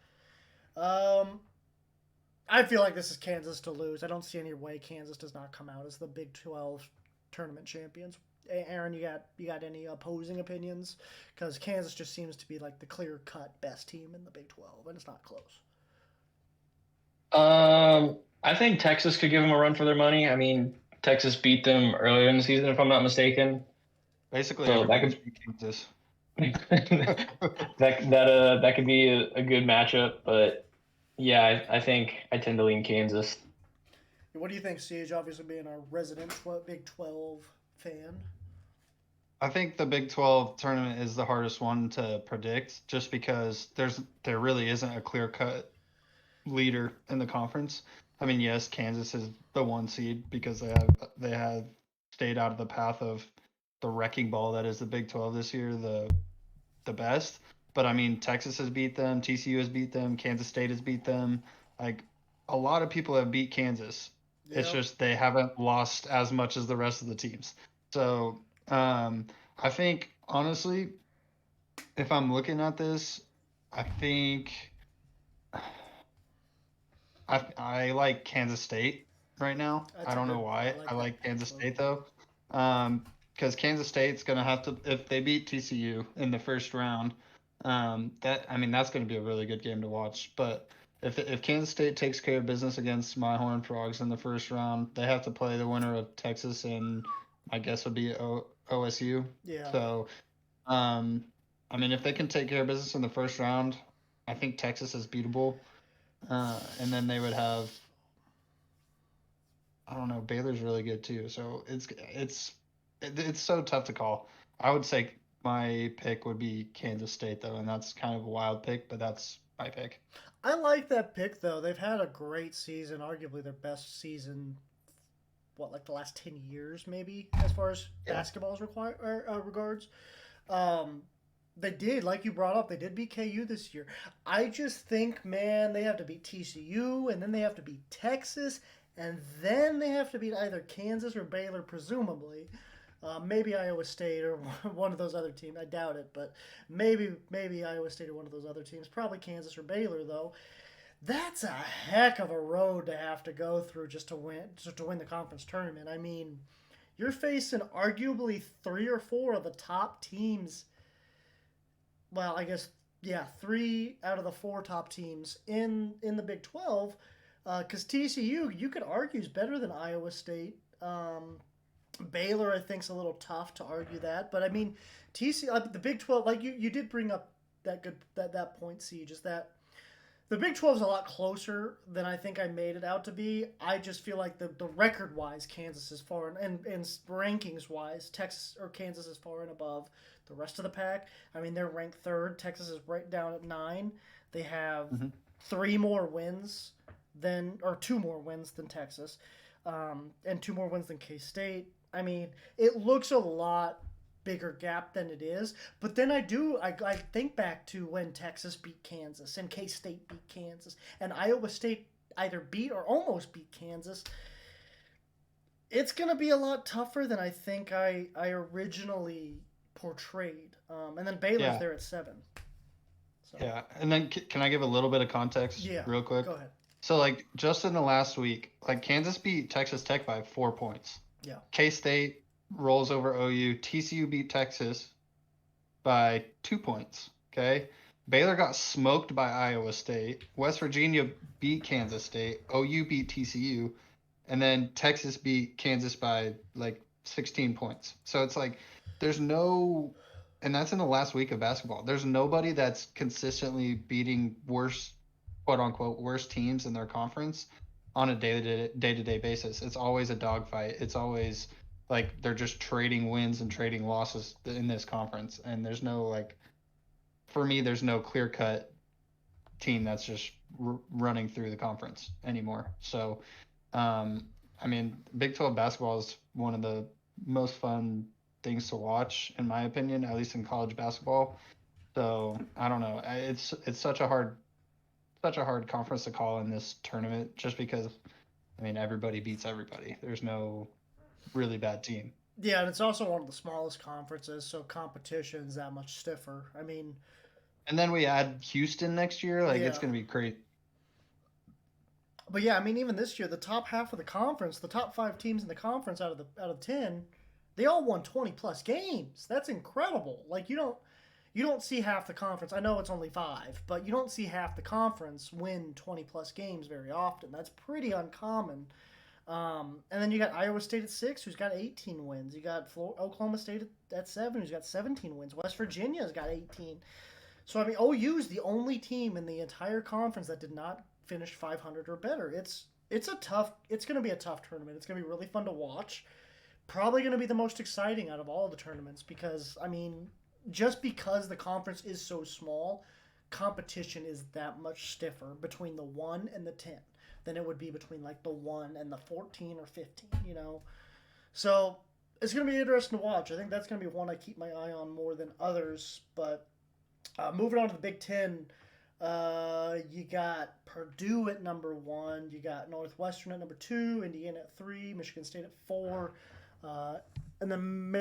I feel like this is Kansas to lose. I don't see any way Kansas does not come out as the Big 12 tournament champions. Aaron, you got any opposing opinions? Because Kansas just seems to be like the clear-cut best team in the Big 12, and it's not close. I think Texas could give them a run for their money. I mean, Texas beat them earlier in the season, if I'm not mistaken. Basically, so everybody's beat Kansas. that could be a good matchup, but yeah, I think I tend to lean Kansas. What do you think, Siege? Obviously, being a resident Big 12 fan. I think the Big 12 tournament is the hardest one to predict, just because there really isn't a clear-cut leader in the conference. I mean, yes, Kansas is the 1 seed because they have stayed out of the path of the wrecking ball that is the Big 12 this year, the best. But I mean, Texas has beat them, TCU has beat them, Kansas State has beat them. Like, a lot of people have beat Kansas. Yep. It's just they haven't lost as much as the rest of the teams. So I think, honestly, if I'm looking at this, I think I like Kansas State right now. I don't know why. I like Kansas State, though. Because Kansas State's going to have to, if they beat TCU in the first round, that's going to be a really good game to watch. But if Kansas State takes care of business against my Horned Frogs in the first round, they have to play the winner of Texas and I guess would be OSU. Yeah. So, I mean, if they can take care of business in the first round, I think Texas is beatable. And then they would have, I don't know, Baylor's really good too. So it's so tough to call. I would say my pick would be Kansas State though, and that's kind of a wild pick, but that's my pick. I like that pick though. They've had a great season, arguably their best season. What, like the last 10 years, maybe, as far as Yeah. basketball's regards. Um, they did, like you brought up, they did beat KU this year. I just think, man, they have to beat TCU, and then they have to beat Texas, and then they have to beat either Kansas or Baylor, presumably. Maybe Iowa State or one of those other teams. I doubt it, but maybe Iowa State or one of those other teams. Probably Kansas or Baylor, though. That's a heck of a road to have to go through just to win the conference tournament. I mean, you're facing arguably 3 or 4 of the top teams. Well, I guess, yeah, 3 out of the 4 top teams in the Big 12. Because TCU, you could argue, is better than Iowa State. Baylor, I think, is a little tough to argue that, but I mean, TCU, the Big 12, like you did bring up that point, C, just that the Big 12 is a lot closer than I think I made it out to be. I just feel like the record wise, Kansas is far, and rankings wise, Texas or Kansas is far and above the rest of the pack. I mean, they're ranked third. Texas is right down at 9. They have 2 more wins than Texas, and 2 more wins than K State. I mean, it looks a lot bigger gap than it is. But then I think back to when Texas beat Kansas and K-State beat Kansas and Iowa State either beat or almost beat Kansas. It's going to be a lot tougher than I think I originally portrayed. And then Baylor's there at 7. So. Yeah, and then can I give a little bit of context real quick? Go ahead. So, like, just in the last week, like, Kansas beat Texas Tech by 4 points. Yeah. K-State rolls over OU. TCU beat Texas by 2 points. Okay. Baylor got smoked by Iowa State. West Virginia beat Kansas State. OU beat TCU. And then Texas beat Kansas by like 16 points. So it's like there's no, and that's in the last week of basketball. There's nobody that's consistently beating worse, quote unquote, worse teams in their conference on a day-to-day basis. It's always a dogfight. It's always like they're just trading wins and trading losses in this conference. And there's no, like, for me, there's no clear-cut team that's just running through the conference anymore. So, I mean, Big 12 basketball is one of the most fun things to watch, in my opinion, at least in college basketball. So I don't know. It's such a hard conference to call in this tournament, just because, I mean, everybody beats everybody. There's no really bad team. Yeah, and it's also one of the smallest conferences, so competition's that much stiffer. I mean, and then we add Houston next year. Like, it's going to be crazy. But yeah, I mean, even this year, the top half of the conference, the top 5 teams in the conference out of 10, they all won 20+ games. That's incredible. Like, you don't see half the conference. I know it's only 5, but you don't see half the conference win 20+ games very often. That's pretty uncommon. And then you got Iowa State at 6, who's got 18 wins. You got Oklahoma State at 7, who's got 17 wins. West Virginia's got 18. So I mean, OU is the only team in the entire conference that did not finish 500 or better. It's going to be a tough tournament. It's going to be really fun to watch. Probably going to be the most exciting out of all the tournaments because, I mean, just because the conference is so small, competition is that much stiffer between the 1 and the 10 than it would be between like the 1 and the 14 or 15, you know? So it's going to be interesting to watch. I think that's going to be one I keep my eye on more than others. But moving on to the Big Ten, you got Purdue at number 1. You got Northwestern at number 2. Indiana at 3. Michigan State at 4. And then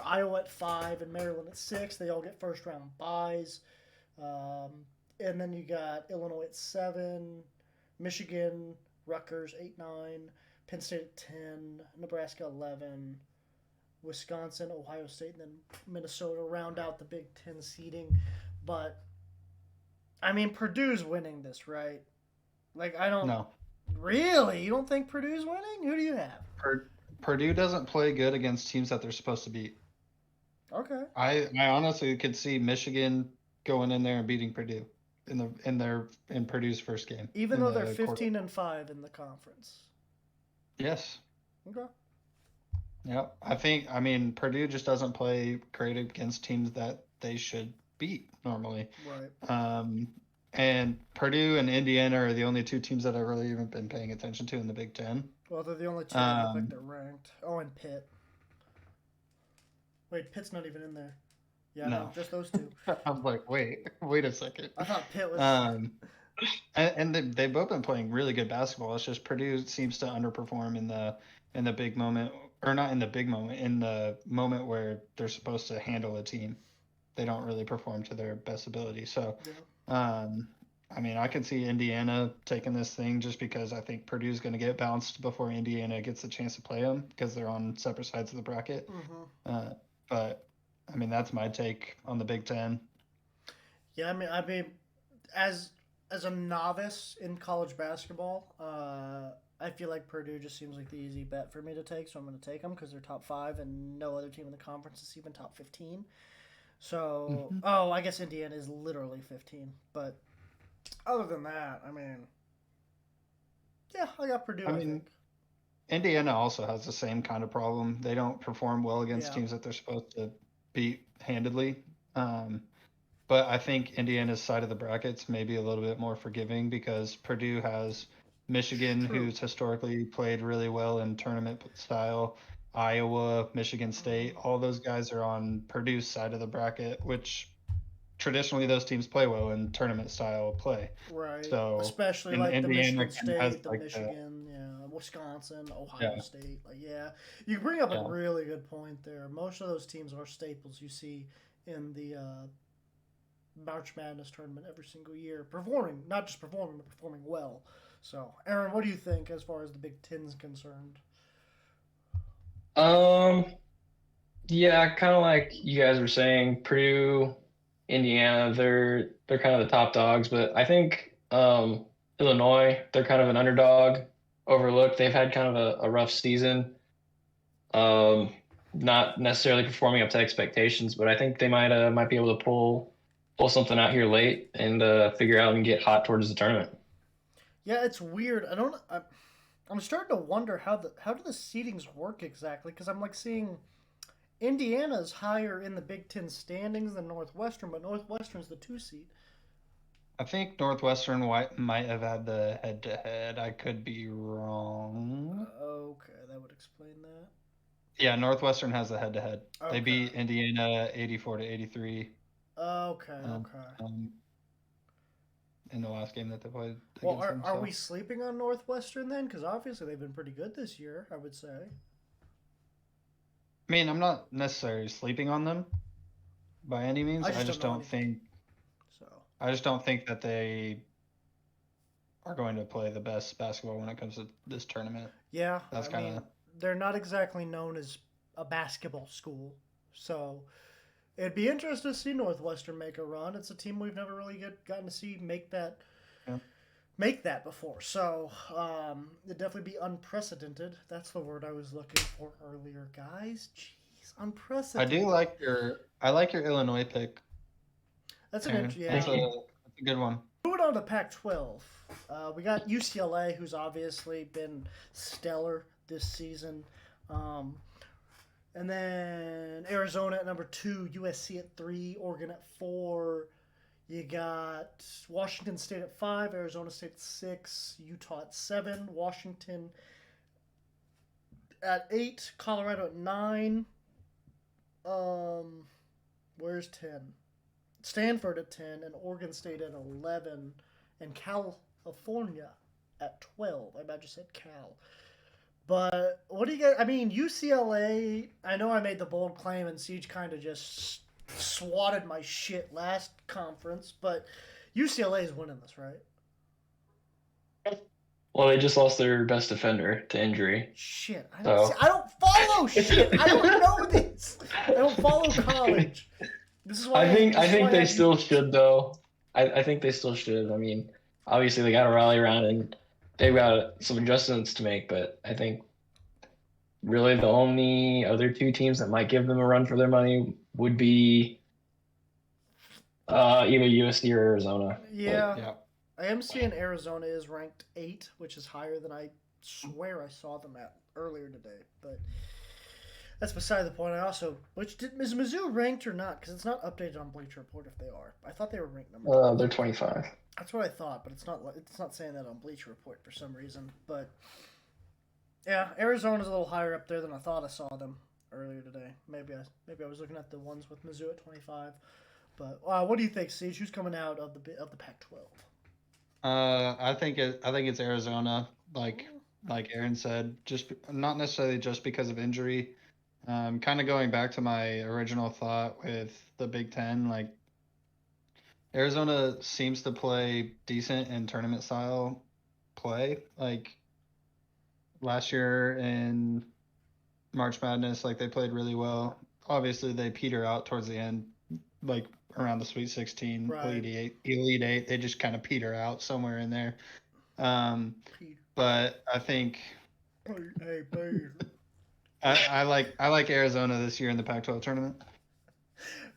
Iowa at 5 and Maryland at 6. They all get first round byes. And then you got Illinois at 7. Michigan, Rutgers 8-9. Penn State at 10. Nebraska 11. Wisconsin, Ohio State, and then Minnesota round out the Big Ten seeding. But I mean, Purdue's winning this, right? Like, I don't. No. Really? You don't think Purdue's winning? Who do you have? Purdue doesn't play good against teams that they're supposed to beat. Okay. I honestly could see Michigan going in there and beating Purdue in Purdue's first game. Even in though they're the 15-5 in the conference. Yes. Okay. Yep. I mean, Purdue just doesn't play great against teams that they should beat normally. Right. And Purdue and Indiana are the only two teams that I've really even been paying attention to in the Big Ten. Well, they're the only two that look like they're ranked. Oh, and Pitt. Wait, Pitt's not even in there. Yeah, no, just those two. I'm like, wait a second. I thought Pitt was. And they've both been playing really good basketball. It's just Purdue seems to underperform in the big moment, or not in the big moment, in the moment where they're supposed to handle a team. They don't really perform to their best ability. So, yeah. I mean, I can see Indiana taking this thing just because I think Purdue's going to get bounced before Indiana gets a chance to play them because they're on separate sides of the bracket. Mm-hmm. But I mean, that's my take on the Big Ten. Yeah, I mean, as a novice in college basketball, I feel like Purdue just seems like the easy bet for me to take, so I'm going to take them because they're top 5 and no other team in the conference is even top 15. So, I guess Indiana is literally 15, but other than that, I mean, yeah, I got Purdue. I think Indiana also has the same kind of problem. They don't perform well against teams that they're supposed to beat handedly. But I think Indiana's side of the bracket's maybe a little bit more forgiving because Purdue has Michigan, who's historically played really well in tournament style, Iowa, Michigan State. All those guys are on Purdue's side of the bracket, which traditionally those teams play well in tournament style play. Right. So especially like the Michigan State, the Michigan, Wisconsin, Ohio State. Like, you bring up a really good point there. Most of those teams are staples you see in the March Madness tournament every single year, not just performing, but performing well. So, Aaron, what do you think as far as the Big Ten's concerned? Yeah, kind of like you guys were saying, Purdue, Indiana, they're kind of the top dogs, but I think Illinois, they're kind of an underdog, overlooked. They've had kind of a rough season, not necessarily performing up to expectations, but I think they might be able to pull something out here late and figure out and get hot towards the tournament. Yeah, it's weird. I'm starting to wonder how do the seedings work exactly, because I'm like seeing Indiana's higher in the Big Ten standings than Northwestern, but Northwestern's the 2 seed. I think Northwestern might have had the head-to-head. I could be wrong. Okay, that would explain that. Yeah, Northwestern has the head-to-head. Okay. They beat Indiana 84-83. Okay. In the last game that they played. Well, are we sleeping on Northwestern then? Because obviously they've been pretty good this year, I would say. I mean, I'm not necessarily sleeping on them by any means. I just don't think that they are going to play the best basketball when it comes to this tournament. Yeah, they're not exactly known as a basketball school, so it'd be interesting to see Northwestern make a run. It's a team we've never really gotten to see make that before. So it'd definitely be unprecedented. That's the word I was looking for earlier, guys. Jeez, unprecedented. I like your Illinois pick. That's that's a good one. Moving on to Pac-12, we got UCLA, who's obviously been stellar this season. And then Arizona at number 2, USC at 3, Oregon at 4. You got Washington State at 5, Arizona State at 6, Utah at 7, Washington at 8, Colorado at 9. Where's 10? Stanford at 10, and Oregon State at 11, and California at 12. I just said Cal. But what do you get? I mean, UCLA, I know I made the bold claim and Siege kind of just swatted my shit last conference, but UCLA is winning this, right? Well, they just lost their best defender to injury. Shit. I don't follow shit. I don't know this. I don't follow college. This is why I think they still should, though. I think they still should. I mean, obviously they got to rally around and they've got some adjustments to make, but I think really the only other two teams that might give them a run for their money would be either USC or Arizona. Yeah, Yeah. I am seeing Arizona is ranked 8, which is higher than I swear I saw them at earlier today. But that's beside the point. Is Mizzou ranked or not? Because it's not updated on Bleacher Report if they are. I thought they were ranked number 2. They're 25. That's what I thought, but it's not. It's not saying that on Bleacher Report for some reason. But yeah, Arizona's a little higher up there than I thought I saw them earlier today. Maybe I was looking at the ones with Mizzou at 25. But what do you think, Siege? Who's coming out of the Pac-12? I think it's Arizona. Like Aaron said, just not necessarily just because of injury. Kind of going back to my original thought with the Big Ten, like Arizona seems to play decent in tournament style play. Like last year in March Madness, like they played really well. Obviously, they peter out towards the end, like around the Sweet 16, Right. Elite 8. They just kind of peter out somewhere in there. But I think Hey, Peter. I like Arizona this year in the Pac-12 tournament.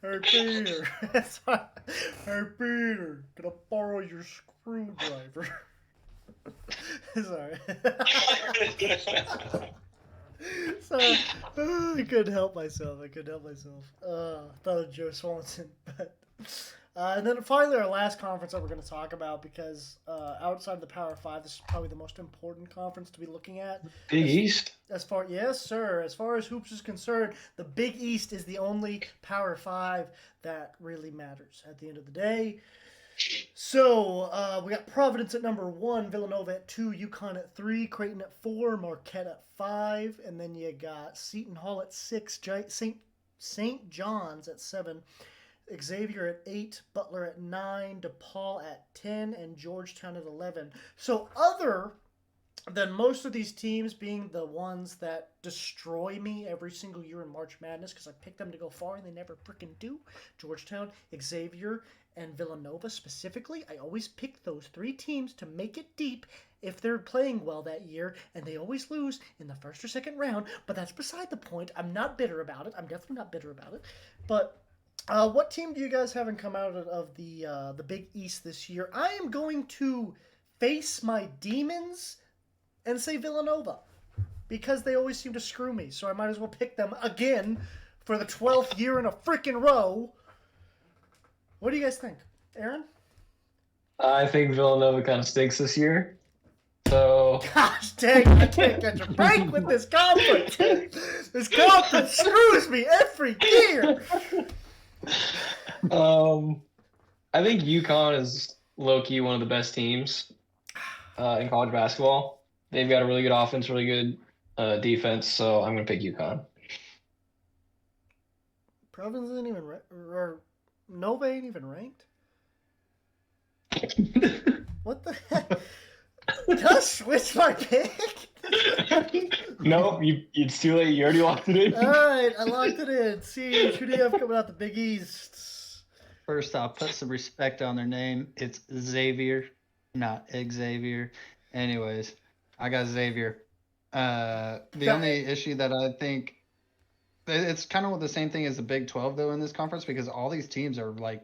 Hey, Peter. Hey, Peter. Can I borrow your screwdriver? Sorry. Sorry. I couldn't help myself. I thought of Joe Swanson. But and then finally, our last conference that we're going to talk about, because outside of the Power 5, this is probably the most important conference to be looking at. Big East. Yes, sir. As far as hoops is concerned, the Big East is the only Power 5 that really matters at the end of the day. So we got Providence at number 1, Villanova at 2, UConn at 3, Creighton at 4, Marquette at 5, and then you got Seton Hall at 6, St. John's at 7, Xavier at 8, Butler at 9, DePaul at 10, and Georgetown at 11. So other than most of these teams being the ones that destroy me every single year in March Madness because I pick them to go far and they never freaking do, Georgetown, Xavier, and Villanova specifically, I always pick those 3 teams to make it deep if they're playing well that year, and they always lose in the first or second round, but that's beside the point. I'm not bitter about it. I'm definitely not bitter about it. But what team do you guys have come out of the Big East this year? I am going to face my demons and say Villanova, because they always seem to screw me, so I might as well pick them again for the 12th year in a freaking row. What do you guys think? Aaron? I think Villanova kind of stinks this year. So Gosh dang, I can't catch a break with this conference. This conference screws me every year. I think UConn is low-key one of the best teams in college basketball. They've got a really good offense, really good defense, so I'm going to pick UConn. Providence isn't even or Nova ain't even ranked? What the heck? Did I switch my pick? Nope, it's too late. You already locked it in. All right, I locked it in. See, who do you have coming out the Big East? First, I'll put some respect on their name. It's Xavier, not Xavier. Anyways, I got Xavier. The only issue that I think it's kind of the same thing as the Big 12 though in this conference, because all these teams are like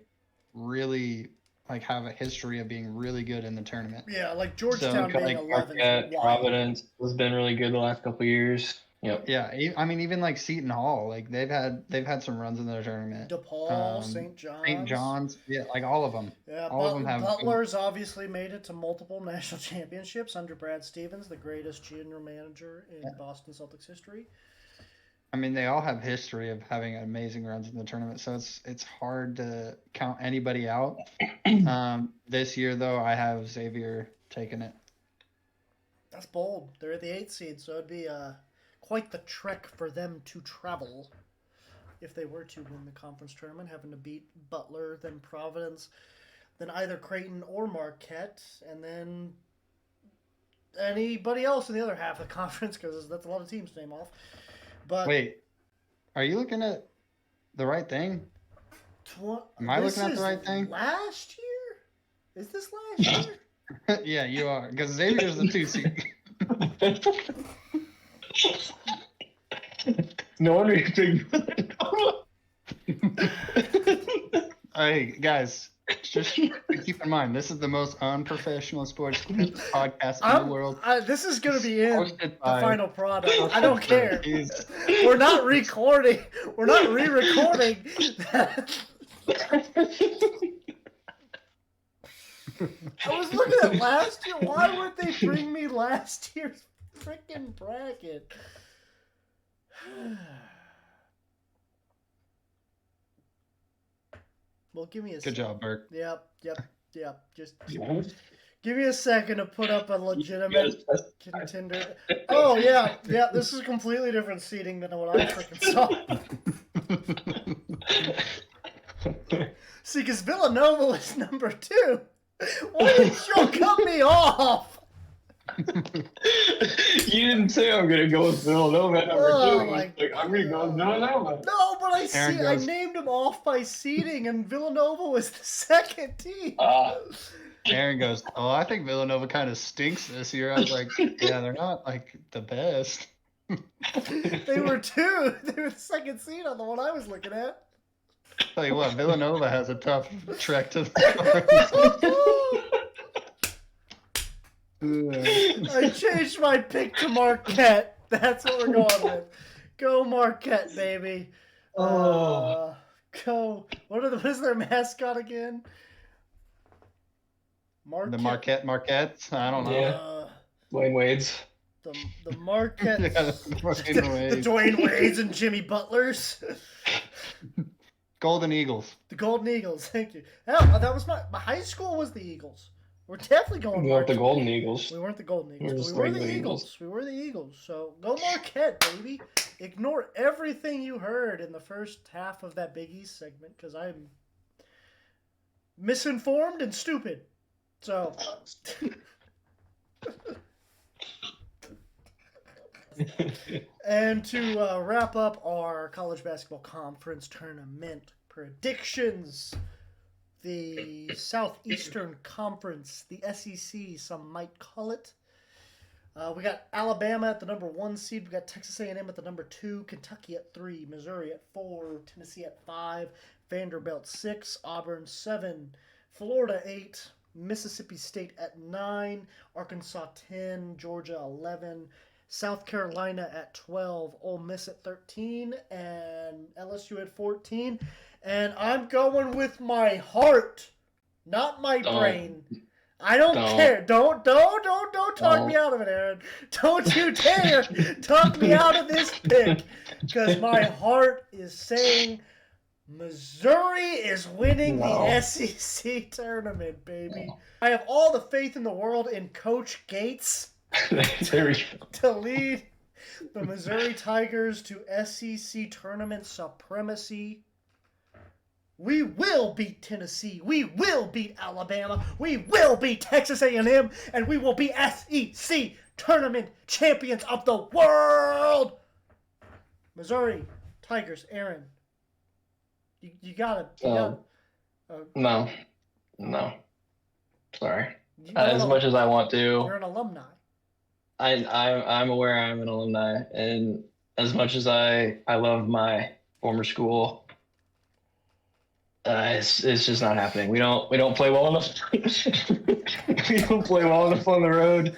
really like have a history of being really good in the tournament. Yeah, like Georgetown being 11. Marquette, Providence has been really good the last couple of years. Yep. Yeah, I mean even like Seton Hall, like they've had some runs in their tournament. DePaul, St. John's. St. John's, yeah, like all of them. Yeah, all of them have. Butler's obviously made it to multiple national championships under Brad Stevens, the greatest general manager in Boston Celtics history. I mean, they all have history of having amazing runs in the tournament, so it's hard to count anybody out. This year, though, I have Xavier taking it. That's bold. They're at the 8th seed, so it'd be quite the trek for them to travel if they were to win the conference tournament, having to beat Butler, then Providence, then either Creighton or Marquette, and then anybody else in the other half of the conference, because that's a lot of teams to name off. But wait, are you looking at the right thing? Am I looking at the right thing? Last year? Is this last year? Yeah, you are, because Xavier's the 2 seed. No wonder you picked Villanova. Hey guys, just keep in mind this is the most unprofessional sports podcast in the world. This is going to be in Hosted the by- final product. I don't care. Jeez. We're not recording. We're not re-recording. I was looking at last year. Why would they bring me last year's freaking bracket? Well, give me a Good job, Burke. Yep. Just give me a second to put up a legitimate contender. Oh yeah. This is completely different seating than what I freaking saw. See, because Villanova was number 2. Why did you cut me off? You didn't say I'm gonna go with Villanova at number 2. my Like, I'm gonna go with Villanova. No, but I goes- named them off by seeding, and Villanova was the second team. Aaron goes, "Oh, I think Villanova kind of stinks this year." I was like, "Yeah, they're not like the best." They were 2. They were the second seed on the one I was looking at. Tell you what, Villanova has a tough trek to the I changed my pick to Marquette. That's what we're going with. Go Marquette, baby. Go. What is their mascot again? The Marquettes. I don't know. Yeah. Dwayne Wade's. The Marquette. Yeah, the Dwayne Wades and Jimmy Butlers. Golden Eagles. The Golden Eagles. Thank you. Hell, that was my high school was the Eagles. We're definitely going. We weren't the Marquette. Golden Eagles. We weren't the Golden Eagles. We're but just we were the regular Eagles. Eagles. We were the Eagles. So go Marquette, baby. Ignore everything you heard in the first half of that Big East segment because I'm misinformed and stupid. So. And to wrap up our college basketball conference tournament predictions, the Southeastern Conference, the SEC, some might call it. We got Alabama at the number 1 seed. We got Texas A&M at the number 2, Kentucky at 3, Missouri at 4, Tennessee at 5, Vanderbilt 6, Auburn 7, Florida 8, Mississippi State at 9, Arkansas 10, Georgia 11, South Carolina at 12, Ole Miss at 13, and LSU at 14. And I'm going with my heart, not my brain. I don't care. Don't talk me out of it, Aaron. Don't you dare talk me out of this pick. Because my heart is saying Missouri is winning the SEC tournament, baby. I have all the faith in the world in Coach Gates There we go. to lead the Missouri Tigers to SEC tournament supremacy. We will beat Tennessee. We will beat Alabama. We will beat Texas A&M. And we will be SEC tournament champions of the world. Missouri Tigers, Aaron. You gotta. No. Sorry. You As much as I want to, You're an alumni. I'm aware I'm an alumni, and as much as I love my former school, it's just not happening. We don't play well enough. We don't play well enough on the road.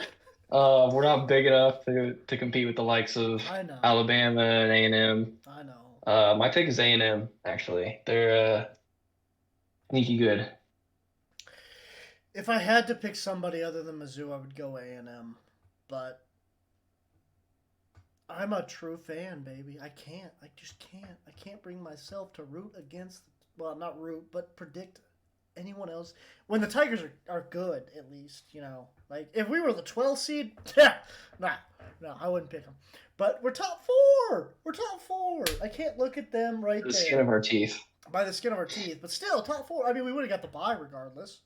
We're not big enough to compete with the likes of I know. Alabama and A&M. I know. My pick is A&M. Actually, they're sneaky good. If I had to pick somebody other than Mizzou, I would go A&M. But I'm a true fan, baby. I can't. I just can't. I can't bring myself to root against, well, not root, but predict anyone else. When the Tigers are good, at least, you know. Like, if we were the 12th seed, no, I wouldn't pick them. But we're top 4. We're top 4. I can't look at them right The there. skin of our teeth. By the skin of our teeth. But still, top 4. I mean, we would have got the bye regardless.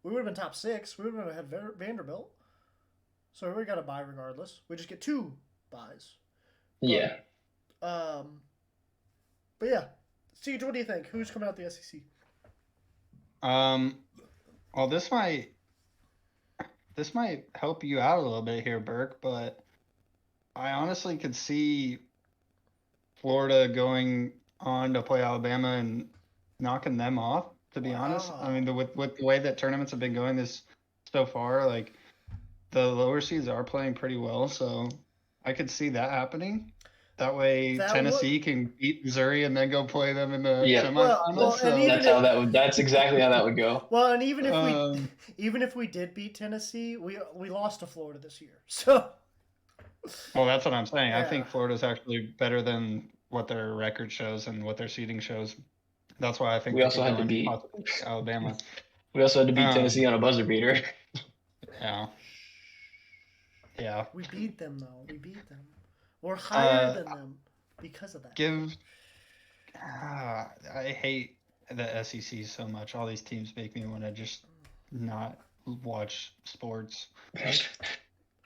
We would have been top 6. We would have had Vanderbilt. So we would have got a bye regardless. We just get 2 byes. Yeah. But yeah. Siege, what do you think? Who's coming out the SEC? Well, this might help you out a little bit here, Burke, but I honestly could see Florida going on to play Alabama and knocking them off. To be honest, I mean, with the way that tournaments have been going this so far, like the lower seeds are playing pretty well, so I could see that happening. That way, Tennessee can beat Missouri and then go play them in the semifinals. That's exactly how that would go. Well, and even if we did beat Tennessee, we lost to Florida this year. So. Well, that's what I'm saying. Yeah. I think Florida's actually better than what their record shows and what their seeding shows. That's why I think we also had to beat Alabama. We also had to beat Tennessee on a buzzer beater. Yeah. Yeah. We beat them though. We're higher than them because of that. I hate the SEC so much. All these teams make me want to just not watch sports.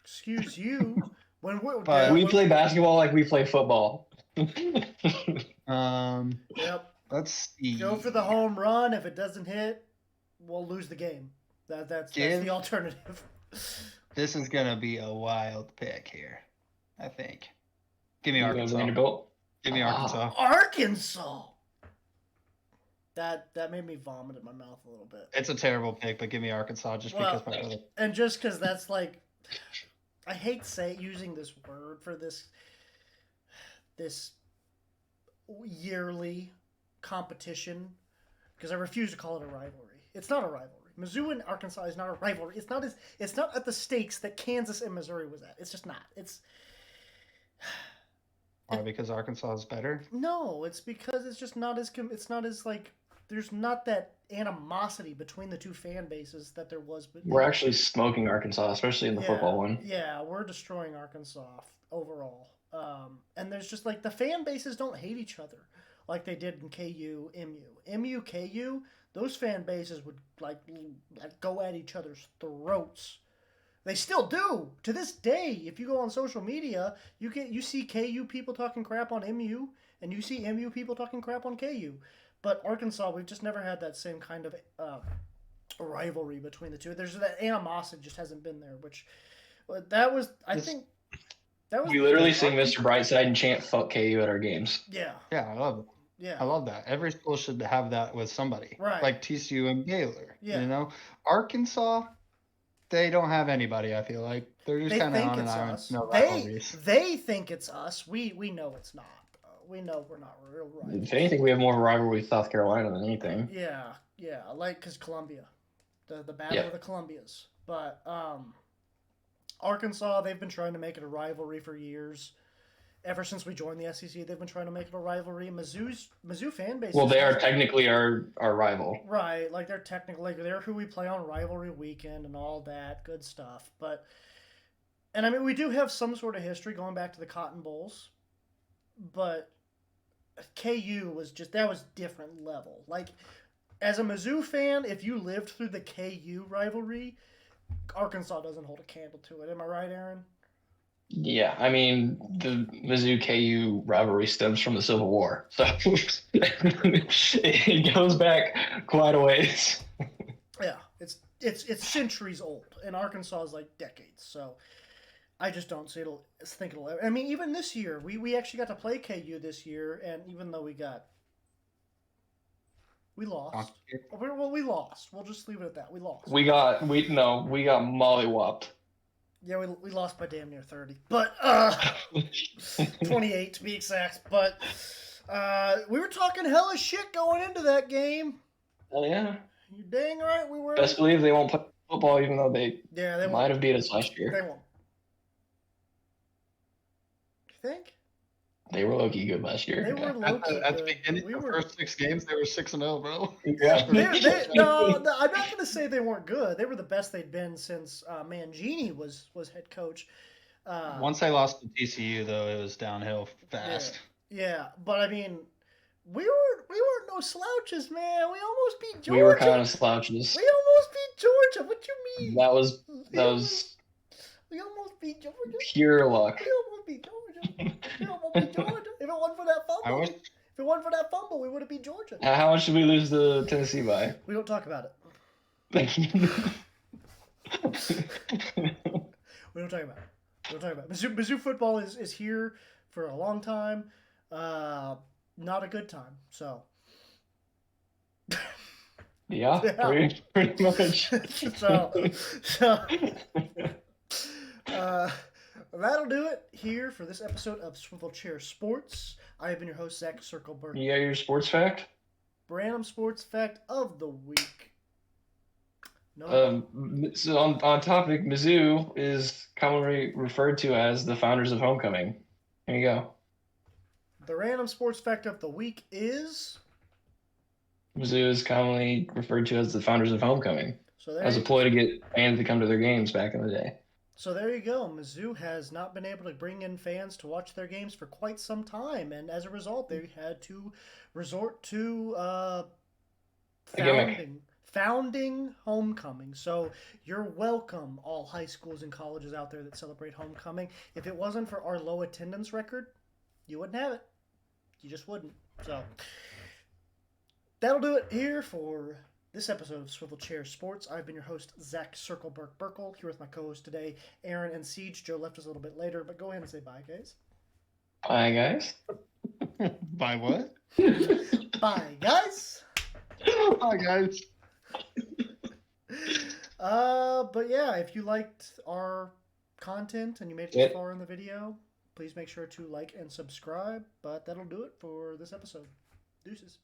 Excuse you. We play basketball like we play football. Yep. Let's see. Go for the home run. If it doesn't hit, we'll lose the game. That's the alternative. This is gonna be a wild pick here, I think. Give me Arkansas. Give me Arkansas. Arkansas. That made me vomit in my mouth a little bit. It's a terrible pick, but give me Arkansas because my brother. And just because that's like, I hate using this word for this yearly competition because I refuse to call it a rivalry. It's not a rivalry. Mizzou and Arkansas is not a rivalry. It's not at the stakes that Kansas and Missouri was at. It's just not. Why? Because Arkansas is better? No, it's because it's just not as like there's not that animosity between the two fan bases that there was. But we're actually smoking Arkansas, especially in the football one. Yeah, we're destroying Arkansas overall. And there's just like the fan bases don't hate each other like they did in KU, MU, KU. Those fan bases would like go at each other's throats. They still do to this day. If you go on social media, you see KU people talking crap on MU, and you see MU people talking crap on KU. But Arkansas, we've just never had that same kind of rivalry between the two. There's that animosity just hasn't been there. We literally sing Mr. Brightside and chant "fuck KU" at our games. Yeah. Yeah, I love it. Yeah. I love that. Every school should have that with somebody. Right. Like TCU and Baylor. Yeah. You know? Arkansas, they don't have anybody, I feel like. They're just kind of on an island. No rivalries. They think it's us. We know it's not. We know we're not real rivals. If anything, we have more rivalry with South Carolina than anything. Yeah. Like, because Columbia. The Battle of the Columbias. But Arkansas, they've been trying to make it a rivalry for years. Ever since we joined the SEC, they've been trying to make it a rivalry. Mizzou fan base. Well, they are technically our rival. Right, like they're who we play on rivalry weekend and all that good stuff. And I mean, we do have some sort of history going back to the Cotton Bowls, but KU was different level. Like, as a Mizzou fan, if you lived through the KU rivalry, Arkansas doesn't hold a candle to it. Am I right, Aaron? Yeah, I mean, the Mizzou-KU rivalry stems from the Civil War, so it goes back quite a ways. Yeah, it's centuries old, and Arkansas is like decades. So I just don't think it'll ever. I mean, even this year, we actually got to play KU this year, and even though we lost. Well, we lost. We'll just leave it at that. We lost. We got mollywopped. Yeah, we lost by damn near 30. But 28 to be exact. But we were talking hella shit going into that game. Oh yeah. You're dang right we were. Best believe they won't play football even though they might have beat us last year. They won't. You think? They were low-key good last year. They were low-key good. At the beginning of the first 6 games, they were 6-0, bro. Yeah. No, I'm not going to say they weren't good. They were the best they'd been since Mangini was head coach. Once they lost to TCU, though, it was downhill fast. Yeah, but I mean, we weren't no slouches, man. We almost beat Georgia. We were kind of slouches. We almost beat Georgia. What you mean? That was We almost beat Georgia. Pure luck. We almost beat Georgia. If it wasn't for that fumble, we would have beat Georgia. How much did we lose to Tennessee by? We don't talk about it. We don't talk about it. Mizzou football is here for a long time. Not a good time. So. Yeah, Yeah. pretty much. so that'll do it here for this episode of Swivel Chair Sports. I have been your host, Zach Circleberg. You got your sports fact? Random sports fact of the week. So on topic, Mizzou is commonly referred to as the founders of homecoming. There you go. The random sports fact of the week is Mizzou is commonly referred to as the founders of homecoming, as a ploy to get fans to come to their games back in the day. So there you go. Mizzou has not been able to bring in fans to watch their games for quite some time, and as a result, they had to resort to founding homecoming. So you're welcome, all high schools and colleges out there that celebrate homecoming. If it wasn't for our low attendance record, you wouldn't have it. You just wouldn't. So that'll do it here for this episode of Swivel Chair Sports. I've been your host, Zach Circleberg Burkle, here with my co-host today, Aaron and Siege. Joe left us a little bit later, but go ahead and say bye, guys. Bye, guys. Bye what? Bye, guys. Bye, guys. But yeah, if you liked our content and you made it this far in the video, please make sure to like and subscribe. But that'll do it for this episode. Deuces.